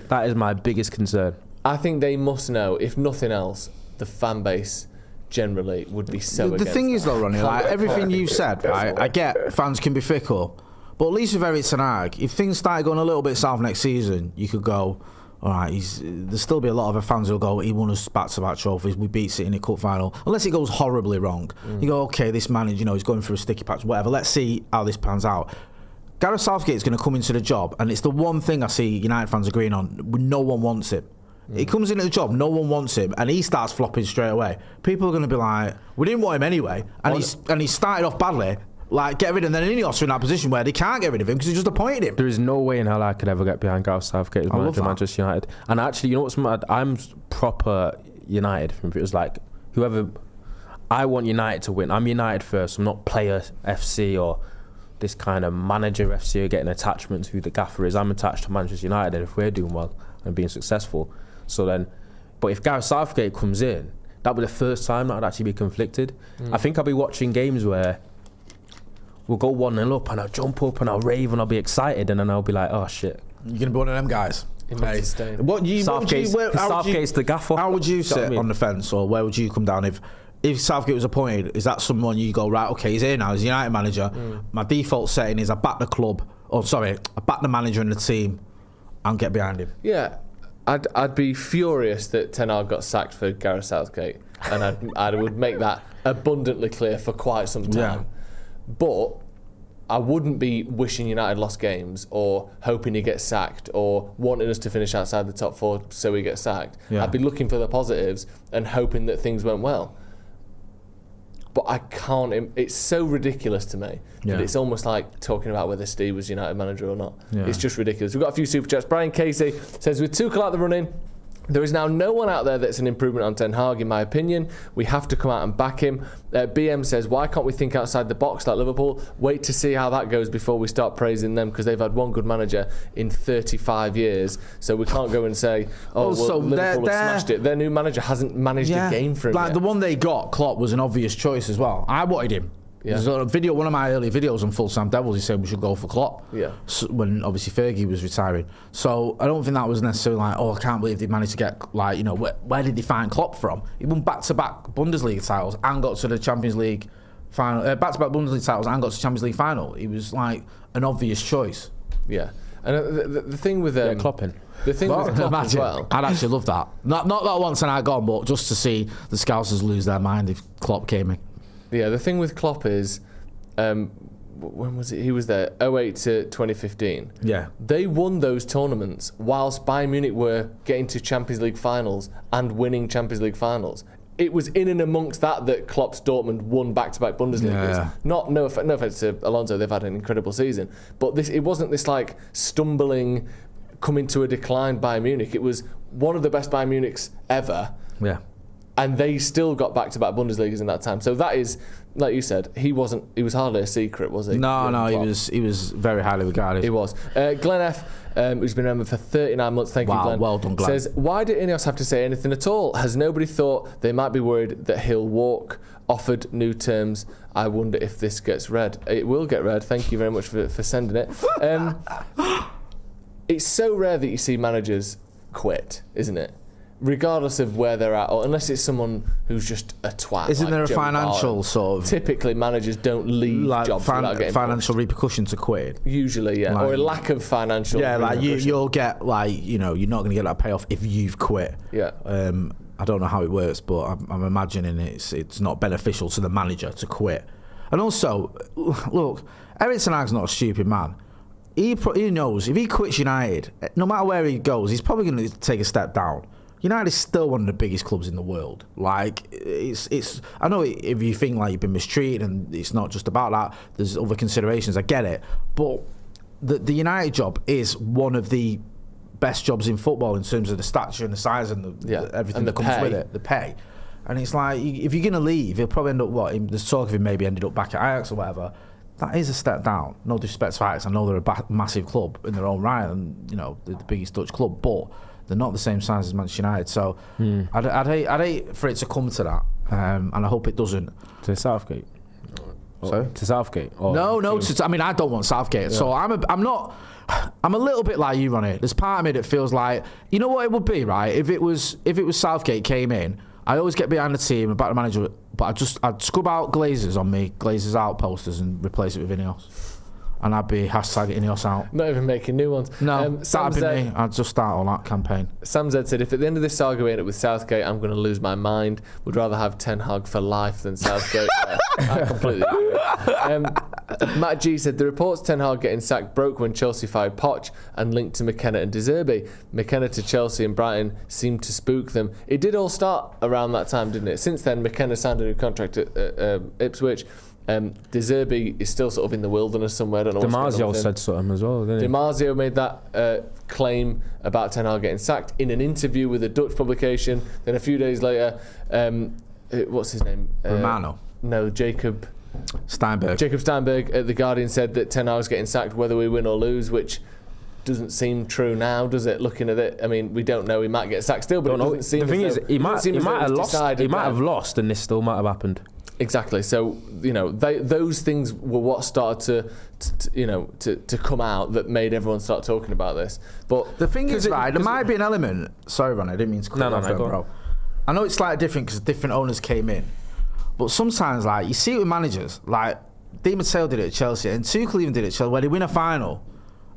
That is my biggest concern. I think they must know, if nothing else, the fan base generally would be so against the thing is though, Ronnie, like everything you've said, right, I get fans can be fickle, but at least with Eric Ten Hag, if things started going a little bit south next season, you could go, all right, there'll still be a lot of fans who'll go, he won us back-to-back trophies, we beat City in the cup final. Unless it goes horribly wrong. You go, okay, this manager, he's going through a sticky patch, whatever, let's see how this pans out. Gareth Southgate is going to come into the job, and it's the one thing I see United fans agreeing on, no one wants him. He comes into the job, no one wants him, and he starts flopping straight away. People are going to be like, we didn't want him anyway, and he started off badly. Like, get rid of him. Then INEOS are in that position where they can't get rid of him because he just appointed him. There is no way in hell I could ever get behind Gareth Southgate as manager of Manchester United. And actually, you know what's mad? I'm proper United. It was like, whoever... I want United to win. I'm United first. I'm not player FC or this kind of manager FC or getting attachment to who the gaffer is. I'm attached to Manchester United, and if we're doing well and being successful. So then... But if Gareth Southgate comes in, that would be the first time that I'd actually be conflicted. I think I'll be watching games where... We'll go 1-0 up and I'll jump up and I'll rave and I'll be excited, and then I'll be like, oh shit. You're going to be one of them guys. Southgate's the gaffer. How would you sit on the fence, or where would you come down if Southgate was appointed? Is that someone you go, right, okay, he's here now, he's a United manager. My default setting is I back the club, I back the manager and the team and get behind him. Yeah, I'd be furious that Ten Hag got sacked for Gareth Southgate, and I would make that abundantly clear for quite some time. Yeah. But I wouldn't be wishing United lost games or hoping he gets sacked or wanting us to finish outside the top four so he gets sacked. Yeah. I'd be looking for the positives and hoping that things went well. But I can't... It's so ridiculous to me that it's almost like talking about whether Steve was United manager or not. Yeah. It's just ridiculous. We've got a few super chats. Brian Casey says, with Tuchel out the running, there is now no one out there that's an improvement on Ten Hag, in my opinion. We have to come out and back him. BM says, why can't we think outside the box like Liverpool? Wait to see how that goes before we start praising them, because they've had one good manager in 35 years. So we can't go and say, Liverpool have smashed it. Their new manager hasn't managed a game for him yet. The one they got, Klopp, was an obvious choice as well. I wanted him. Yeah. There's a video, one of my early videos on Full Sam Devils, he said we should go for Klopp. Yeah. So, when obviously Fergie was retiring. So I don't think that was necessarily like, I can't believe they managed to get, where did they find Klopp from? He won back-to-back Bundesliga titles and got to the Champions League final, back-to-back Bundesliga titles and got to the Champions League final. He was like an obvious choice. Yeah. And the thing with Klopping. The thing with Klopp as well. I'd actually love that. Not that once and I gone, but just to see the Scousers lose their mind if Klopp came in. Yeah, the thing with Klopp is, when was it? He was there, 2008 to 2015. Yeah. They won those tournaments whilst Bayern Munich were getting to Champions League finals and winning Champions League finals. It was in and amongst that Klopp's Dortmund won back-to-back Bundesligas. Yeah. No offense to Alonso, they've had an incredible season. But it wasn't this stumbling, coming to a decline Bayern Munich. It was one of the best Bayern Munichs ever. Yeah. and they still got back-to-back Bundesligas in that time. So that is, like you said, he was hardly a secret, was he? No, he was very highly regarded. He was. Glenn F, who's been a member for 39 months, thank you, Glenn. Well done, Glenn. Says, why did INEOS have to say anything at all? Has nobody thought they might be worried that he'll walk? Offered new terms. I wonder if this gets read. It will get read. Thank you very much for sending it. It's so rare that you see managers quit, isn't it? Regardless of where they're at, or unless it's someone who's just a twat. Isn't there a Joe financial sort of... Typically, managers don't leave jobs without getting financial repercussion to quit. Usually, yeah. Or a lack of financial you'll get, you're not going to get that payoff if you've quit. Yeah. I don't know how it works, but I'm imagining it's not beneficial to the manager to quit. And also, look, Erik Ten Hag's not a stupid man. He knows if he quits United, no matter where he goes, he's probably going to take a step down. United is still one of the biggest clubs in the world. It's. I know if you think you've been mistreated and it's not just about that. There's other considerations. I get it, but the United job is one of the best jobs in football in terms of the stature and the size and everything that comes with it, the pay. And it's like, if you're going to leave, he'll probably end up, there's talk of him maybe ended up back at Ajax or whatever. That is a step down. No disrespect to Ajax. I know they're a massive club in their own right and, they're the biggest Dutch club, but they're not the same size as Manchester United. So I'd hate for it to come to that, and I hope it doesn't. To Southgate? Sorry? To Southgate? No, I don't want Southgate. Yeah. So I'm a little bit like you, Ronnie. There's part of me that feels like, you know what it would be, right? If it was Southgate came in, I always get behind the team and back the manager, but I'd scrub out Glazers on me, Glazers out posters, and replace it with INEOS. And I'd be hashtag INEOS out. Not even making new ones. No, that'd be me. I'd just start all that campaign. Sam Z said, if at the end of this saga we end up with Southgate, I'm going to lose my mind. Would rather have Ten Hag for life than Southgate. I completely agree. Matt G said, the reports Ten Hag getting sacked broke when Chelsea fired Poch and linked to McKenna and De Zerbi. McKenna to Chelsea and Brighton seemed to spook them. It did all start around that time, didn't it? Since then, McKenna signed a new contract at Ipswich. De Zerbi is still sort of in the wilderness somewhere. I don't know what's going on. DiMarzio said something as well, didn't he? DiMarzio made that claim about Ten Hag getting sacked in an interview with a Dutch publication. Then a few days later, what's his name? Romano. No, Jacob Steinberg. Jacob Steinberg at The Guardian said that Ten Hag's getting sacked whether we win or lose, which doesn't seem true now, does it? Looking at it, I mean, we don't know. He might get sacked still, but it doesn't seem. The thing is, he might have lost, and this still might have happened. Exactly. So those things were what started to come out that made everyone start talking about this. But the thing is, right, there might be an element. Sorry, Ron, I didn't mean to cut you off, bro. I know it's slightly different because different owners came in, but sometimes, you see it with managers, like Di Matteo did it at Chelsea, and Tuchel even did it at Chelsea, where they win a final,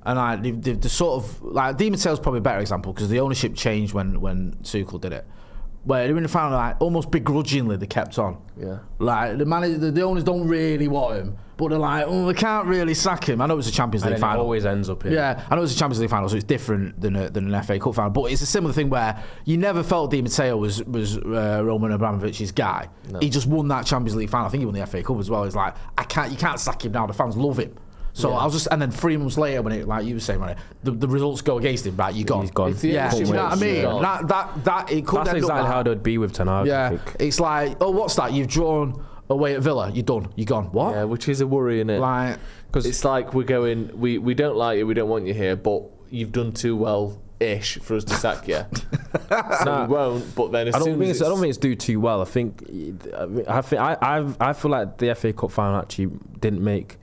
and the sort of Di Matteo's probably a better example because the ownership changed when Tuchel did it. Where they were in the final, almost begrudgingly, they kept on. Yeah. The manager, the owners don't really want him, but they're like, we can't really sack him. I know it's a Champions League final. It always ends up here. Yeah, I know it's a Champions League final, so it's different than an FA Cup final. But it's a similar thing where you never felt Di Matteo was Roman Abramovich's guy. No. He just won that Champions League final. I think he won the FA Cup as well. He's like, you can't sack him now. The fans love him. So and then 3 months later, when it, like you were saying, right, the results go against him, right? He's gone. Yeah, you know what I mean? It could That's exactly how it would be with Ten Hag. Yeah, it's like, what's that? You've drawn away at Villa. You're done. You're gone. What? Yeah, which is a worry, isn't it? Because it's like we're going. We don't like you. We don't want you here. But you've done too well-ish for us to sack you. So we won't. But then I don't think it's do too well. I feel like the FA Cup final actually didn't make.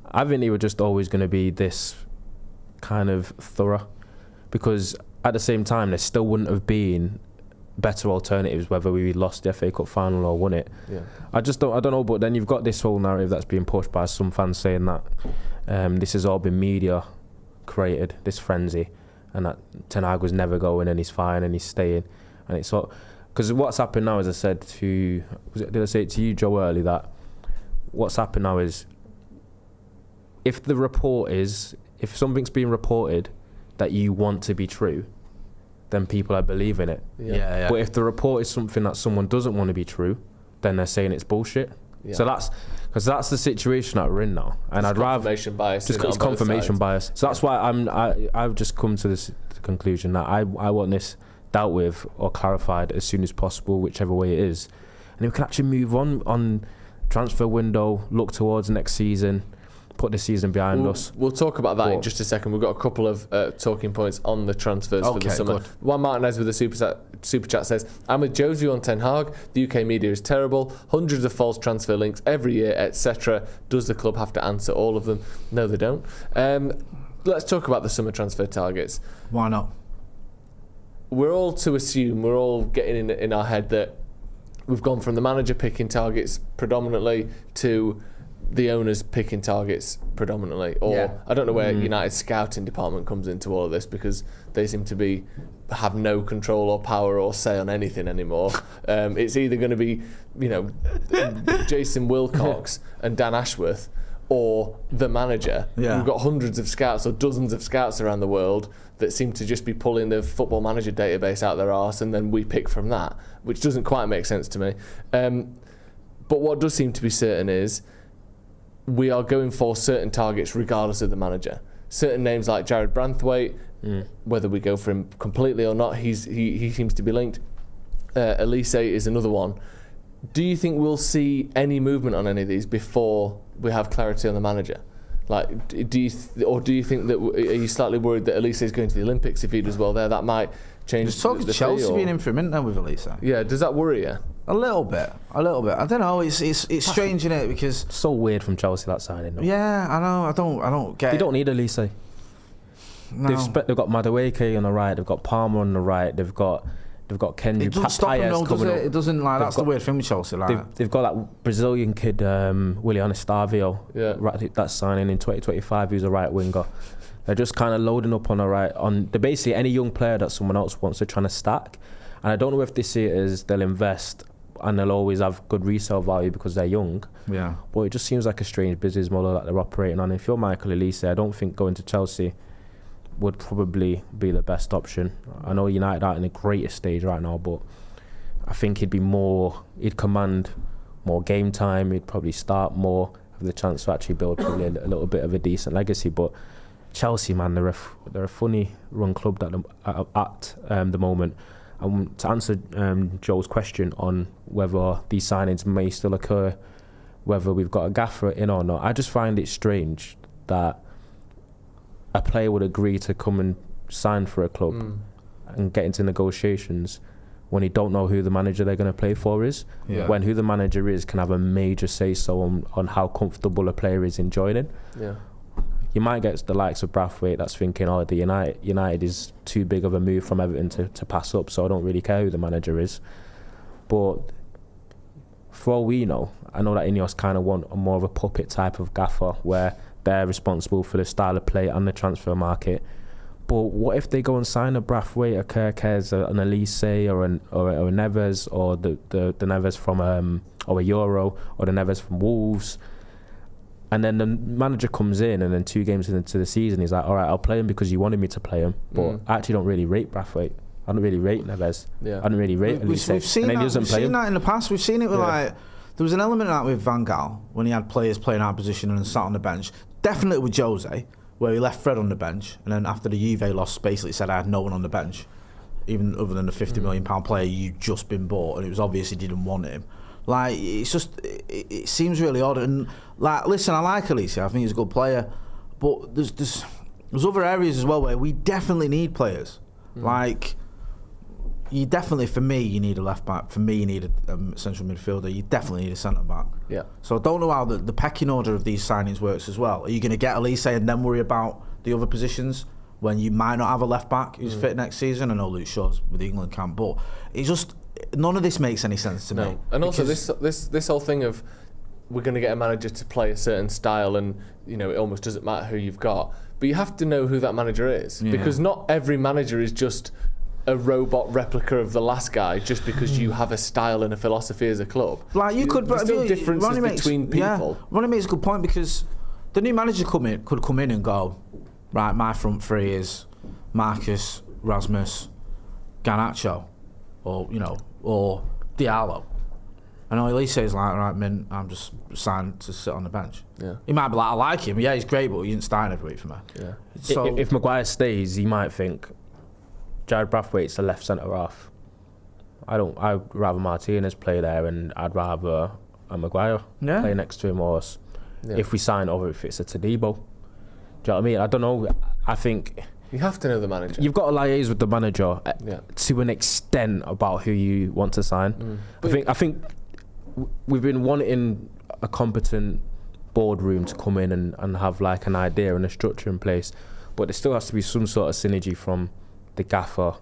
I think they were just always going to be this kind of thorough, because at the same time there still wouldn't have been better alternatives whether we lost the FA Cup final or won it. Yeah. I don't know, but then you've got this whole narrative that's being pushed by some fans saying that this has all been media created, this frenzy, and that Ten Hag was never going and he's fine and he's staying, and it's all because what's happened now, as I said did I say it to you, Joe, early, that what's happened now is if something's being reported that you want to be true, then people are believing it. Yeah. But if the report is something that someone doesn't want to be true, then they're saying it's bullshit. Yeah. So that's the situation that we're in now, and I'd rather confirmation bias. It's confirmation bias. So that's why I've just come to this conclusion that I want this dealt with or clarified as soon as possible, whichever way it is. And we can actually move on transfer window, look towards next season, put the season behind us. We'll talk about that in just a second. We've got a couple of talking points on the transfers for the summer. Good. Juan Martinez with a super chat says, I'm with Joe's view on Ten Hag. The UK media is terrible. Hundreds of false transfer links every year, etc. Does the club have to answer all of them? No, they don't. Let's talk about the summer transfer targets. Why not? We're all to assume, we're all getting in our head that we've gone from the manager picking targets predominantly to the owners picking targets predominantly, or I don't know where United's scouting department comes into all of this, because they seem to have no control or power or say on anything anymore. It's either going to be, Jason Wilcox and Dan Ashworth, or the manager. We've got hundreds of scouts or dozens of scouts around the world that seem to just be pulling the Football Manager database out their arse, and then we pick from that, which doesn't quite make sense to me. But what does seem to be certain is we are going for certain targets regardless of the manager. Certain names like Jared Branthwaite, whether we go for him completely or not, he seems to be linked. Elise is another one. Do you think we'll see any movement on any of these before we have clarity on the manager? Like, do you think that, are you slightly worried that Elise is going to the Olympics if he does well there? That might change. There's talk of Chelsea being in for him, isn't there, with Elise? Yeah, does that worry you? A little bit. I don't know. It's strange, isn't it? Because so weird from Chelsea, that signing. Though. Yeah, I know. I don't get. They don't need Elise. No. They've got Madueke on the right. They've got Palmer on the right. They've got Kendrick. It doesn't stop them, does it? It doesn't, like, that's the weird thing with Chelsea. Like, they've got that Brazilian kid, Willian Estavio, that's signing in 2025, who's a right winger. They're just kind of loading up on the right. They're basically any young player that someone else wants, they're trying to stack. And I don't know if they see it as they'll invest and they'll always have good resale value because they're young. Yeah. But it just seems like a strange business model that they're operating on. If you're Michael Elise, I don't think going to Chelsea would probably be the best option. I know United aren't in the greatest stage right now, but I think he'd command more game time, he'd probably start more, have the chance to actually build probably a little bit of a decent legacy. But Chelsea, man, they're a funny run club at the moment. To answer Joe's question on whether these signings may still occur, whether we've got a gaffer in or not, I just find it strange that a player would agree to come and sign for a club and get into negotiations when he don't know who the manager they're going to play for is. Yeah. When who the manager is can have a major say-so on how comfortable a player is in joining. Yeah. You might get the likes of Brathwaite that's thinking, the United is too big of a move from Everton to pass up, so I don't really care who the manager is. But for all we know, I know that INEOS kind of want more of a puppet type of gaffer where they're responsible for the style of play and the transfer market. But what if they go and sign a Brathwaite, a Kerkez, an Elise, or a Neves, or the Neves from or a Euro, or the Neves from Wolves, and then the manager comes in, and then 2 games into the season, he's like, all right, I'll play him because you wanted me to play him, but I actually don't really rate Brathwaite. I don't really rate Neves. Yeah. I don't really rate Elise. We've seen that in the past. We've seen it with there was an element of that with Van Gaal when he had players playing out of position and sat on the bench. Definitely with Jose, where he left Fred on the bench, and then after the Juve loss, basically said I had no one on the bench, even other than the £50 million player you'd just been bought, and it was obvious he didn't want him. Like, it's just, it seems really odd. And like, listen, I like Elise. I think he's a good player, but there's other areas as well where we definitely need players. Like, you definitely, for me, you need a left back. For me, you need a central midfielder. You definitely need a centre back. Yeah. So I don't know how the pecking order of these signings works as well. Are you going to get Elise and then worry about the other positions when you might not have a left back who's fit next season? I know Luke Shaw's with the England camp, but it's just, none of this makes any sense to me. And also this whole thing of we're going to get a manager to play a certain style, and it almost doesn't matter who you've got, but you have to know who that manager is, because not every manager is just a robot replica of the last guy just because you have a style and a philosophy as a club. Like, you could, but there's still differences between people. Yeah, Ronnie makes a good point, because the new manager could come in and go, right, my front three is Marcus, Rasmus, Garnacho, or Diallo. And Elise says, like, right, man, I'm just signed to sit on the bench. Yeah. He might be like, I like him. Yeah, he's great, but he didn't start every week for me. Yeah. So if Maguire stays, he might think, Jared Brathwaite's a left centre half. I'd rather Martinez play there, and I'd rather a Maguire play next to him, or if we sign over, if it's a Todibo. Do you know what I mean? I don't know. I think you have to know the manager. You've got to liaise with the manager to an extent about who you want to sign. I think we've been wanting a competent boardroom to come in and have like an idea and a structure in place, but there still has to be some sort of synergy from the gaffer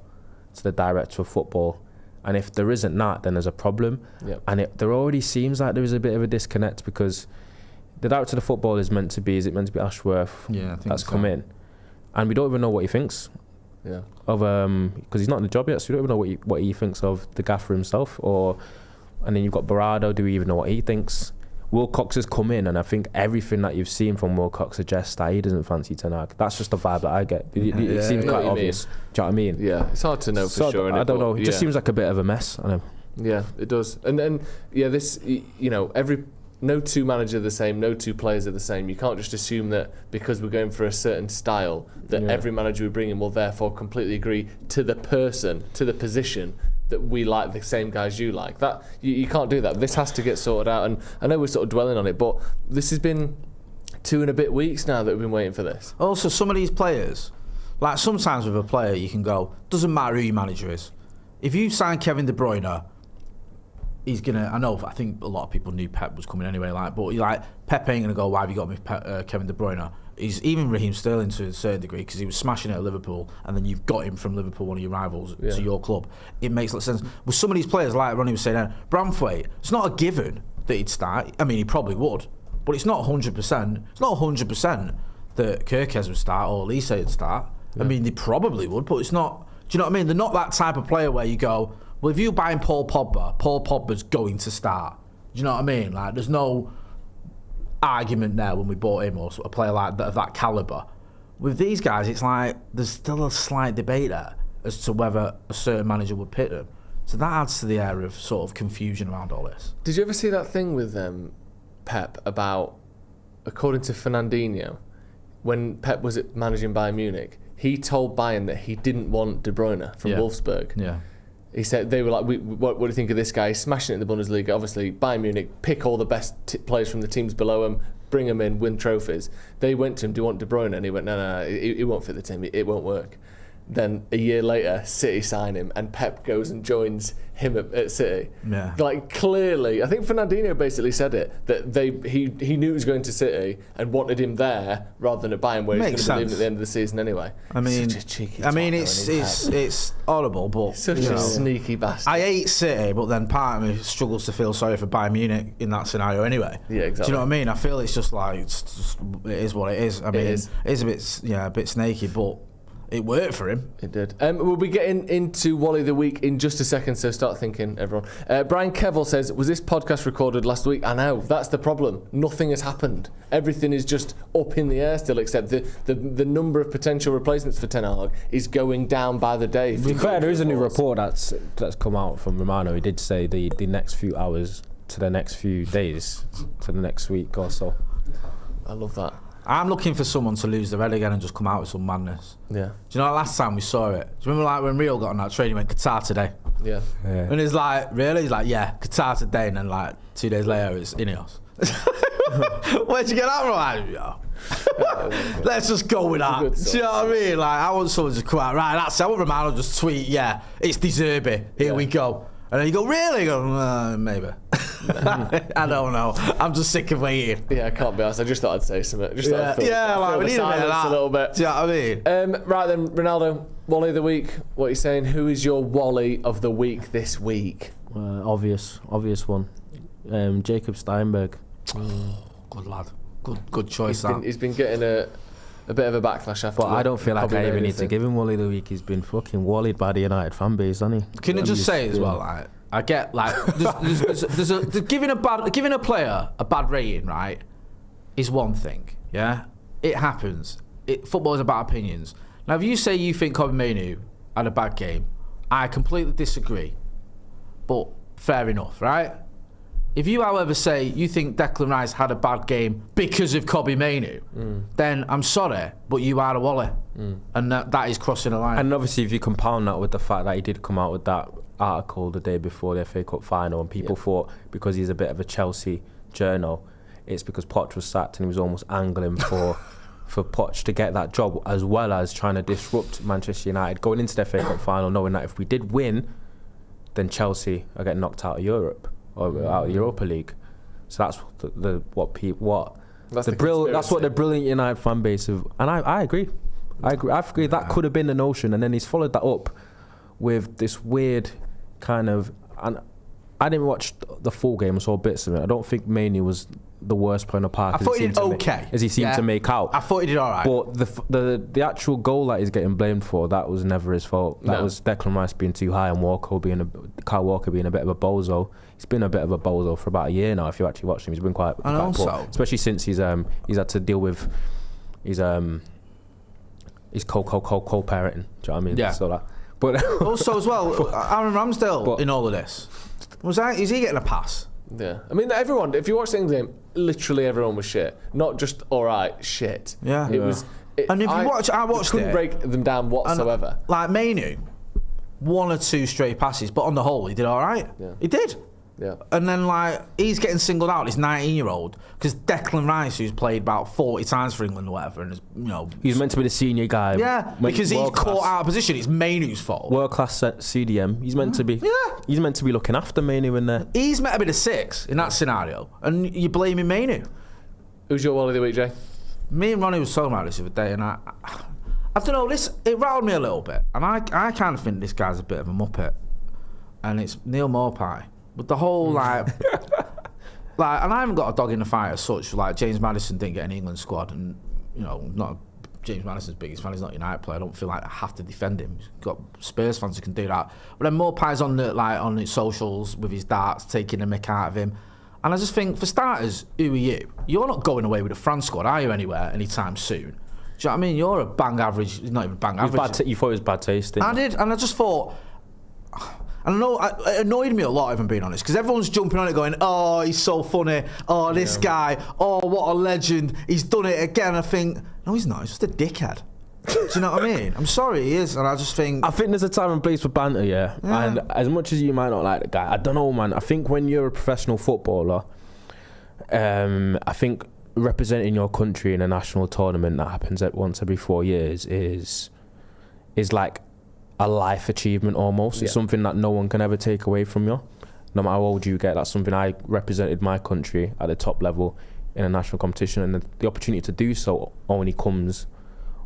to the director of football. And if there isn't that, then there's a problem. And there already seems like there is a bit of a disconnect, because the director of the football is meant to be Ashworth. Yeah, I think that's come in, and we don't even know what he thinks. Of because he's not in the job yet, so we don't even know what he thinks of the gaffer himself. And then you've got Berardo. Do we even know what he thinks? Wilcox has come in, and I think everything that you've seen from Wilcox suggests that he doesn't fancy Ten Hag. That's just the vibe that I get. It seems quite obvious. Do you know what I mean? Yeah, it's hard to know for sure. I don't know. It just seems like a bit of a mess. I know. Yeah, it does. And this, no two managers are the same, no two players are the same. You can't just assume that because we're going for a certain style that every manager we bring in will therefore completely agree to the person, to the position that we like the same guys you like. That you can't do that. This has to get sorted out, and I know we're sort of dwelling on it, but this has been 2 and a bit weeks now that we've been waiting for this. Also, some of these players, like sometimes with a player you can go, doesn't matter who your manager is. If you sign Kevin De Bruyne, he's gonna. I think a lot of people knew Pep was coming anyway. But Pep ain't gonna go, why have you got me Kevin De Bruyne? He's even Raheem Sterling to a certain degree, because he was smashing it at Liverpool, and then you've got him from Liverpool, one of your rivals, to your club. It makes a lot of sense. With some of these players, like Ronnie was saying, Brathwaite, it's not a given that he'd start. I mean, he probably would, but it's not 100%. It's not 100% that Kirkes would start or Lise would start. I mean, they probably would, but it's not. Do you know what I mean? They're not that type of player where you go, well, if you're buying Paul Pogba's going to start. Do you know what I mean? Like, there's no argument there when we bought him, or a player like that, of that calibre. With these guys, it's like there's still a slight debate there as to whether a certain manager would pick them. So that adds to the air of sort of confusion around all this. Did you ever see that thing with Pep about, according to Fernandinho, when Pep was managing Bayern Munich, he told Bayern that he didn't want De Bruyne from Wolfsburg. Yeah. He said, they were like, what do you think of this guy? He's smashing it in the Bundesliga. Obviously, Bayern Munich, pick all the best players from the teams below him, bring them in, win trophies. They went to him, do you want De Bruyne? And he went, no, he won't fit the team. It won't work. Then a year later, City sign him, and Pep goes and joins him at City. Yeah. Like, clearly, I think Fernandinho basically said it, that he knew he was going to City and wanted him there rather than at Bayern, where he's going to be leaving at the end of the season anyway. I mean, such a cheeky it's horrible, but such a sneaky bastard. I hate City, but then part of me struggles to feel sorry for Bayern Munich in that scenario anyway. Yeah, exactly. Do you know what I mean? I feel it's just like it is what it is. I mean, it is a bit snaky, but it worked for him. It did. We'll be getting into Wally of the Week in just a second, so start thinking, everyone. Brian Kevill says, was this podcast recorded last week? I know, that's the problem. Nothing has happened. Everything is just up in the air still, except the number of potential replacements for Ten Hag is going down by the day. To be fair, there is a new report that's come out from Romano. He did say the next few hours to the next few days to the next week or so. I love that. I'm looking for someone to lose their head again and just come out with some madness. Yeah. Do you know, last time we saw it, do you remember like when Rio got on that train, he went, Qatar today? Yeah. And he's like, really? He's like, yeah, Qatar today, and then like 2 days later it's INEOS. Where'd you get that from? Yo. Let's just go with that. Do you know what I mean? Like, I want someone to come out, right, that's it. I want Romano just tweet, yeah, it's De Zerbi, here we go. And then you go, really? You go, maybe. I don't know. I'm just sick of waiting. Yeah, I can't be honest. I just thought I'd say something. Like we need a bit of that. A little bit. Do you know what I mean? Right then, Ronaldo, Wally of the Week. What are you saying? Who is your Wally of the Week this week? Obvious one. Jacob Steinberg. Good lad. Good choice. He's been getting a bit of a backlash after. But I don't feel like I even need to give him Wally of the Week. He's been fucking wallied by the United fan base, hasn't he? Can I just say as well, like, I get like there's giving a player a bad rating, right, is one thing. Yeah, it happens. Football is about opinions. Now, if you say you think Kobbie Mainoo had a bad game, I completely disagree. But fair enough, right? If you, however, say you think Declan Rice had a bad game because of Kobbie Mainoo, then I'm sorry, but you are a Wally. And that is crossing a line. And obviously, if you compound that with the fact that he did come out with that article the day before the FA Cup final, and people thought because he's a bit of a Chelsea journal, it's because Poch was sacked and he was almost angling for Poch to get that job, as well as trying to disrupt Manchester United going into the FA Cup final, knowing that if we did win, then Chelsea are getting knocked out of Europe or out of the Europa League. So that's what the brilliant United fan base have, and I agree. I agree that could have been the notion, and then he's followed that up with this weird kind of, and I didn't watch the full game, I saw bits of it. I don't think Mainoo was the worst player on the park. I thought he did okay, as he seemed to make out. I thought he did all right. But the actual goal that he's getting blamed for, that was never his fault. That was Declan Rice being too high and Kyle Walker being a bit of a bozo. He's been a bit of a bozo for about a year now. If you actually watch him, he's been quite poor, especially since he's had to deal with his co-parenting. Do you know what I mean? Yeah. So that. But also as well, Aaron Ramsdale in all of this, is he getting a pass? Yeah, I mean, everyone. If you watch the England game, literally everyone was shit. Not just all right, shit. Yeah, it was. And if you watch, I watched couldn't break them down whatsoever. And, like Mainoo, 1 or 2 stray passes, but on the whole, he did all right. Yeah. He did. Yeah. And then he's getting singled out, this 19-year-old, because Declan Rice, who's played about 40 times for England or whatever, and he's meant to be the senior guy. Yeah, because he's caught out of position. It's Mainoo's fault. World class CDM. He's meant to be. Yeah. He's meant to be looking after Mainoo in there. He's meant to be the 6 in that scenario, and you're blaming Mainoo. Who's your Wally of the week, Jay? Me and Ronnie was talking about this the other day, and I don't know. It rattled me a little bit, and I kind of think this guy's a bit of a muppet, and it's Neil Maupay. But the whole and I haven't got a dog in the fight as such. Like James Maddison didn't get an England squad, and not James Maddison's biggest fan. He's not a United player. I don't feel like I have to defend him. He's got Spurs fans who can do that. But then Maupay's on his socials with his darts, taking the mick out of him. And I just think, for starters, who are you? You're not going away with the France squad, are you, anywhere anytime soon? Do you know what I mean? You're a bang average. Not even bang average. You thought it was bad taste. I did, and I just thought. And I know it annoyed me a lot, if I'm being honest, because everyone's jumping on it going, oh, he's so funny, oh, this guy, oh, what a legend, he's done it again. I think, no, he's not, he's just a dickhead. Do you know what I mean? I'm sorry, he is, and I just think... I think there's a time and place for banter, yeah. And as much as you might not like the guy, I don't know, man, I think when you're a professional footballer, I think representing your country in a national tournament that happens once every 4 years is like a life achievement almost. It's something that no one can ever take away from you, no matter how old you get. That's something I represented my country at the top level in a national competition, and the opportunity to do so only comes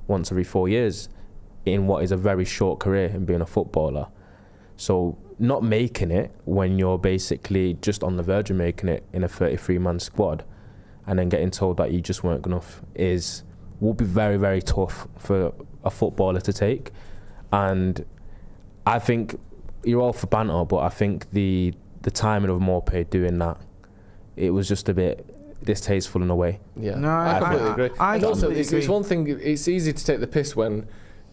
once every 4 years in what is a very short career in being a footballer. So not making it when you're basically just on the verge of making it in a 33-man squad and then getting told that you just weren't good enough will be very, very tough for a footballer to take. And I think you're all for banter, but I think the timing of Maupay doing that, it was just a bit distasteful in a way. Yeah, no, I completely agree. And also, it's one thing. It's easy to take the piss when,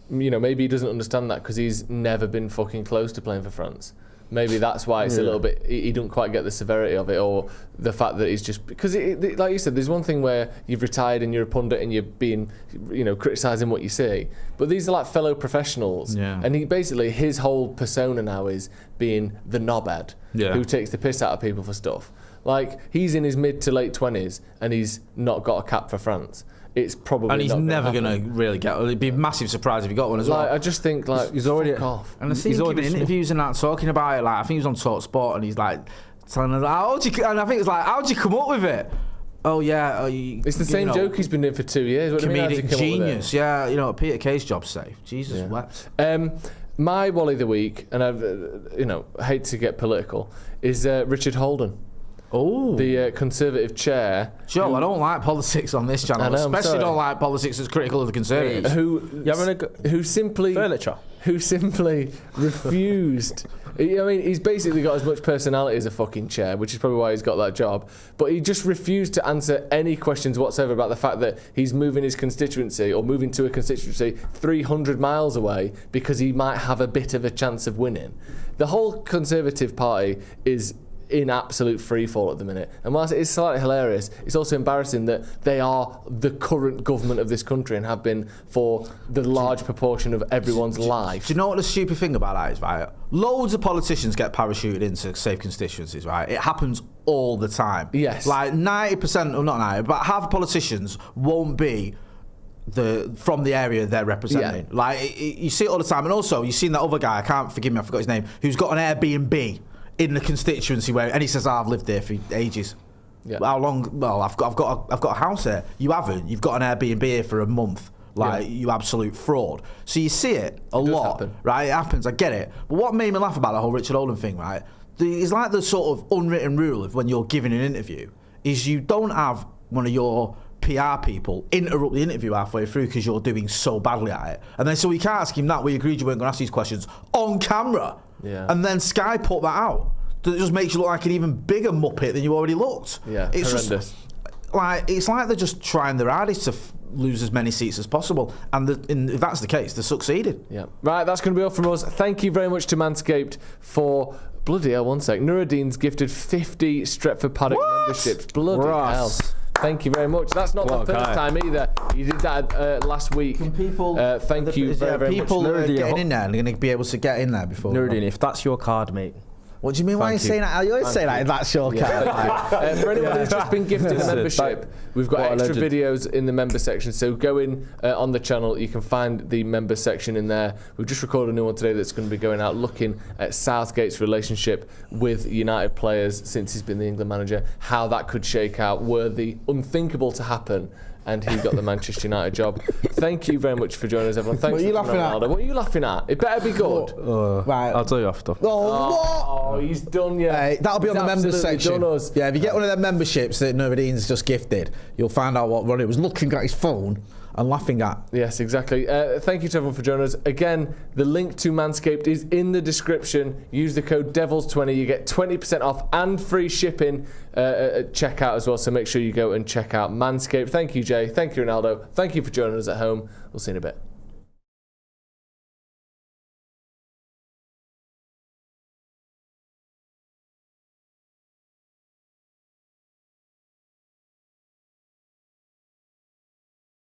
maybe he doesn't understand that because he's never been fucking close to playing for France. Maybe that's why it's a little bit. He don't quite get the severity of it, or the fact that he's just because, like you said, there's one thing where you've retired and you're a pundit and you're being, criticising what you say. But these are like fellow professionals, and his whole persona now is being the knobhead who takes the piss out of people for stuff. Like he's in his mid to late 20s and he's not got a cap for France. It's probably and he's never going to really get. It'd be a massive surprise if he got one as well. I just think he's already off. And I see him giving interviews and that, talking about it. Like I think he was on Talk Sport and he's like telling us, and I think it's like, how'd you come up with it? Oh yeah, it's the same joke he's been doing for 2 years. What comedic genius, yeah. Peter Kay's job's safe. Jesus wept. My Wally of the week, and I hate to get political, is Richard Holden. Oh, the Conservative chair. Joe, I don't like politics on this channel. Especially don't like politics as critical of the Conservatives. Who simply refused. He's basically got as much personality as a fucking chair, which is probably why he's got that job. But he just refused to answer any questions whatsoever about the fact that he's moving his constituency or moving to a constituency 300 miles away because he might have a bit of a chance of winning. The whole Conservative Party is in absolute freefall at the minute. And whilst it is slightly hilarious, it's also embarrassing that they are the current government of this country and have been for the large proportion of everyone's life. Do you know what the stupid thing about that is, right? Loads of politicians get parachuted into safe constituencies, right? It happens all the time. Yes. Like 90%, or not 90%, but half of politicians won't be from the area they're representing. Yeah. Like, you see it all the time. And also, you've seen that other guy, I forgot his name, who's got an Airbnb in the constituency and he says, I've lived there for ages. Yeah. How long? Well, I've got a house there. You haven't. You've got an Airbnb here for a month. Like, you absolute fraud. So you see it a lot, right? It happens, I get it. But what made me laugh about the whole Richard Oldham thing, right? It's like the sort of unwritten rule of when you're giving an interview is you don't have one of your PR people interrupt the interview halfway through because you're doing so badly at it. And then so you can't ask him that. We agreed you weren't going to ask these questions on camera. Yeah. And then Sky put that out. That just makes you look like an even bigger muppet than you already looked. Yeah, it's horrendous. It's like they're just trying their hardest to lose as many seats as possible. And if that's the case, they're succeeded. Yeah. Right, that's going to be all from us. Thank you very much to Manscaped for... Bloody hell, one sec. Nuruddin's gifted 50 Stretford Paddock memberships. Bloody hell. Thank you very much. That's not the first time either. You did that last week. Can people... thank you very much. People getting in there and going to be able to get in there before... Nuruddin, if that's your card, mate. What do you mean? Why are you saying that? You always say that. That's your card. For anyone who's just been gifted a membership, we've got extra videos in the member section. So go in on the channel. You can find the member section in there. We've just recorded a new one today that's going to be going out looking at Southgate's relationship with United players since he's been the England manager, how that could shake out, were the unthinkable to happen, and he got the Manchester United job. Thank you very much for joining us, everyone. Thanks. What are you laughing at? What are you laughing at? It better be good. Right. I'll tell you after. What? He's done, yeah. Hey, that'll be on the members section. Us. Yeah, if you get one of them memberships that Nuruddin's just gifted, you'll find out what Ronnie was looking at his phone and laughing at. Yes, exactly. Thank you to everyone for joining us. Again, the link to Manscaped is in the description. Use the code DEVILS20. You get 20% off and free shipping at checkout as well. So make sure you go and check out Manscaped. Thank you, Jay. Thank you, Ronaldo. Thank you for joining us at home. We'll see you in a bit.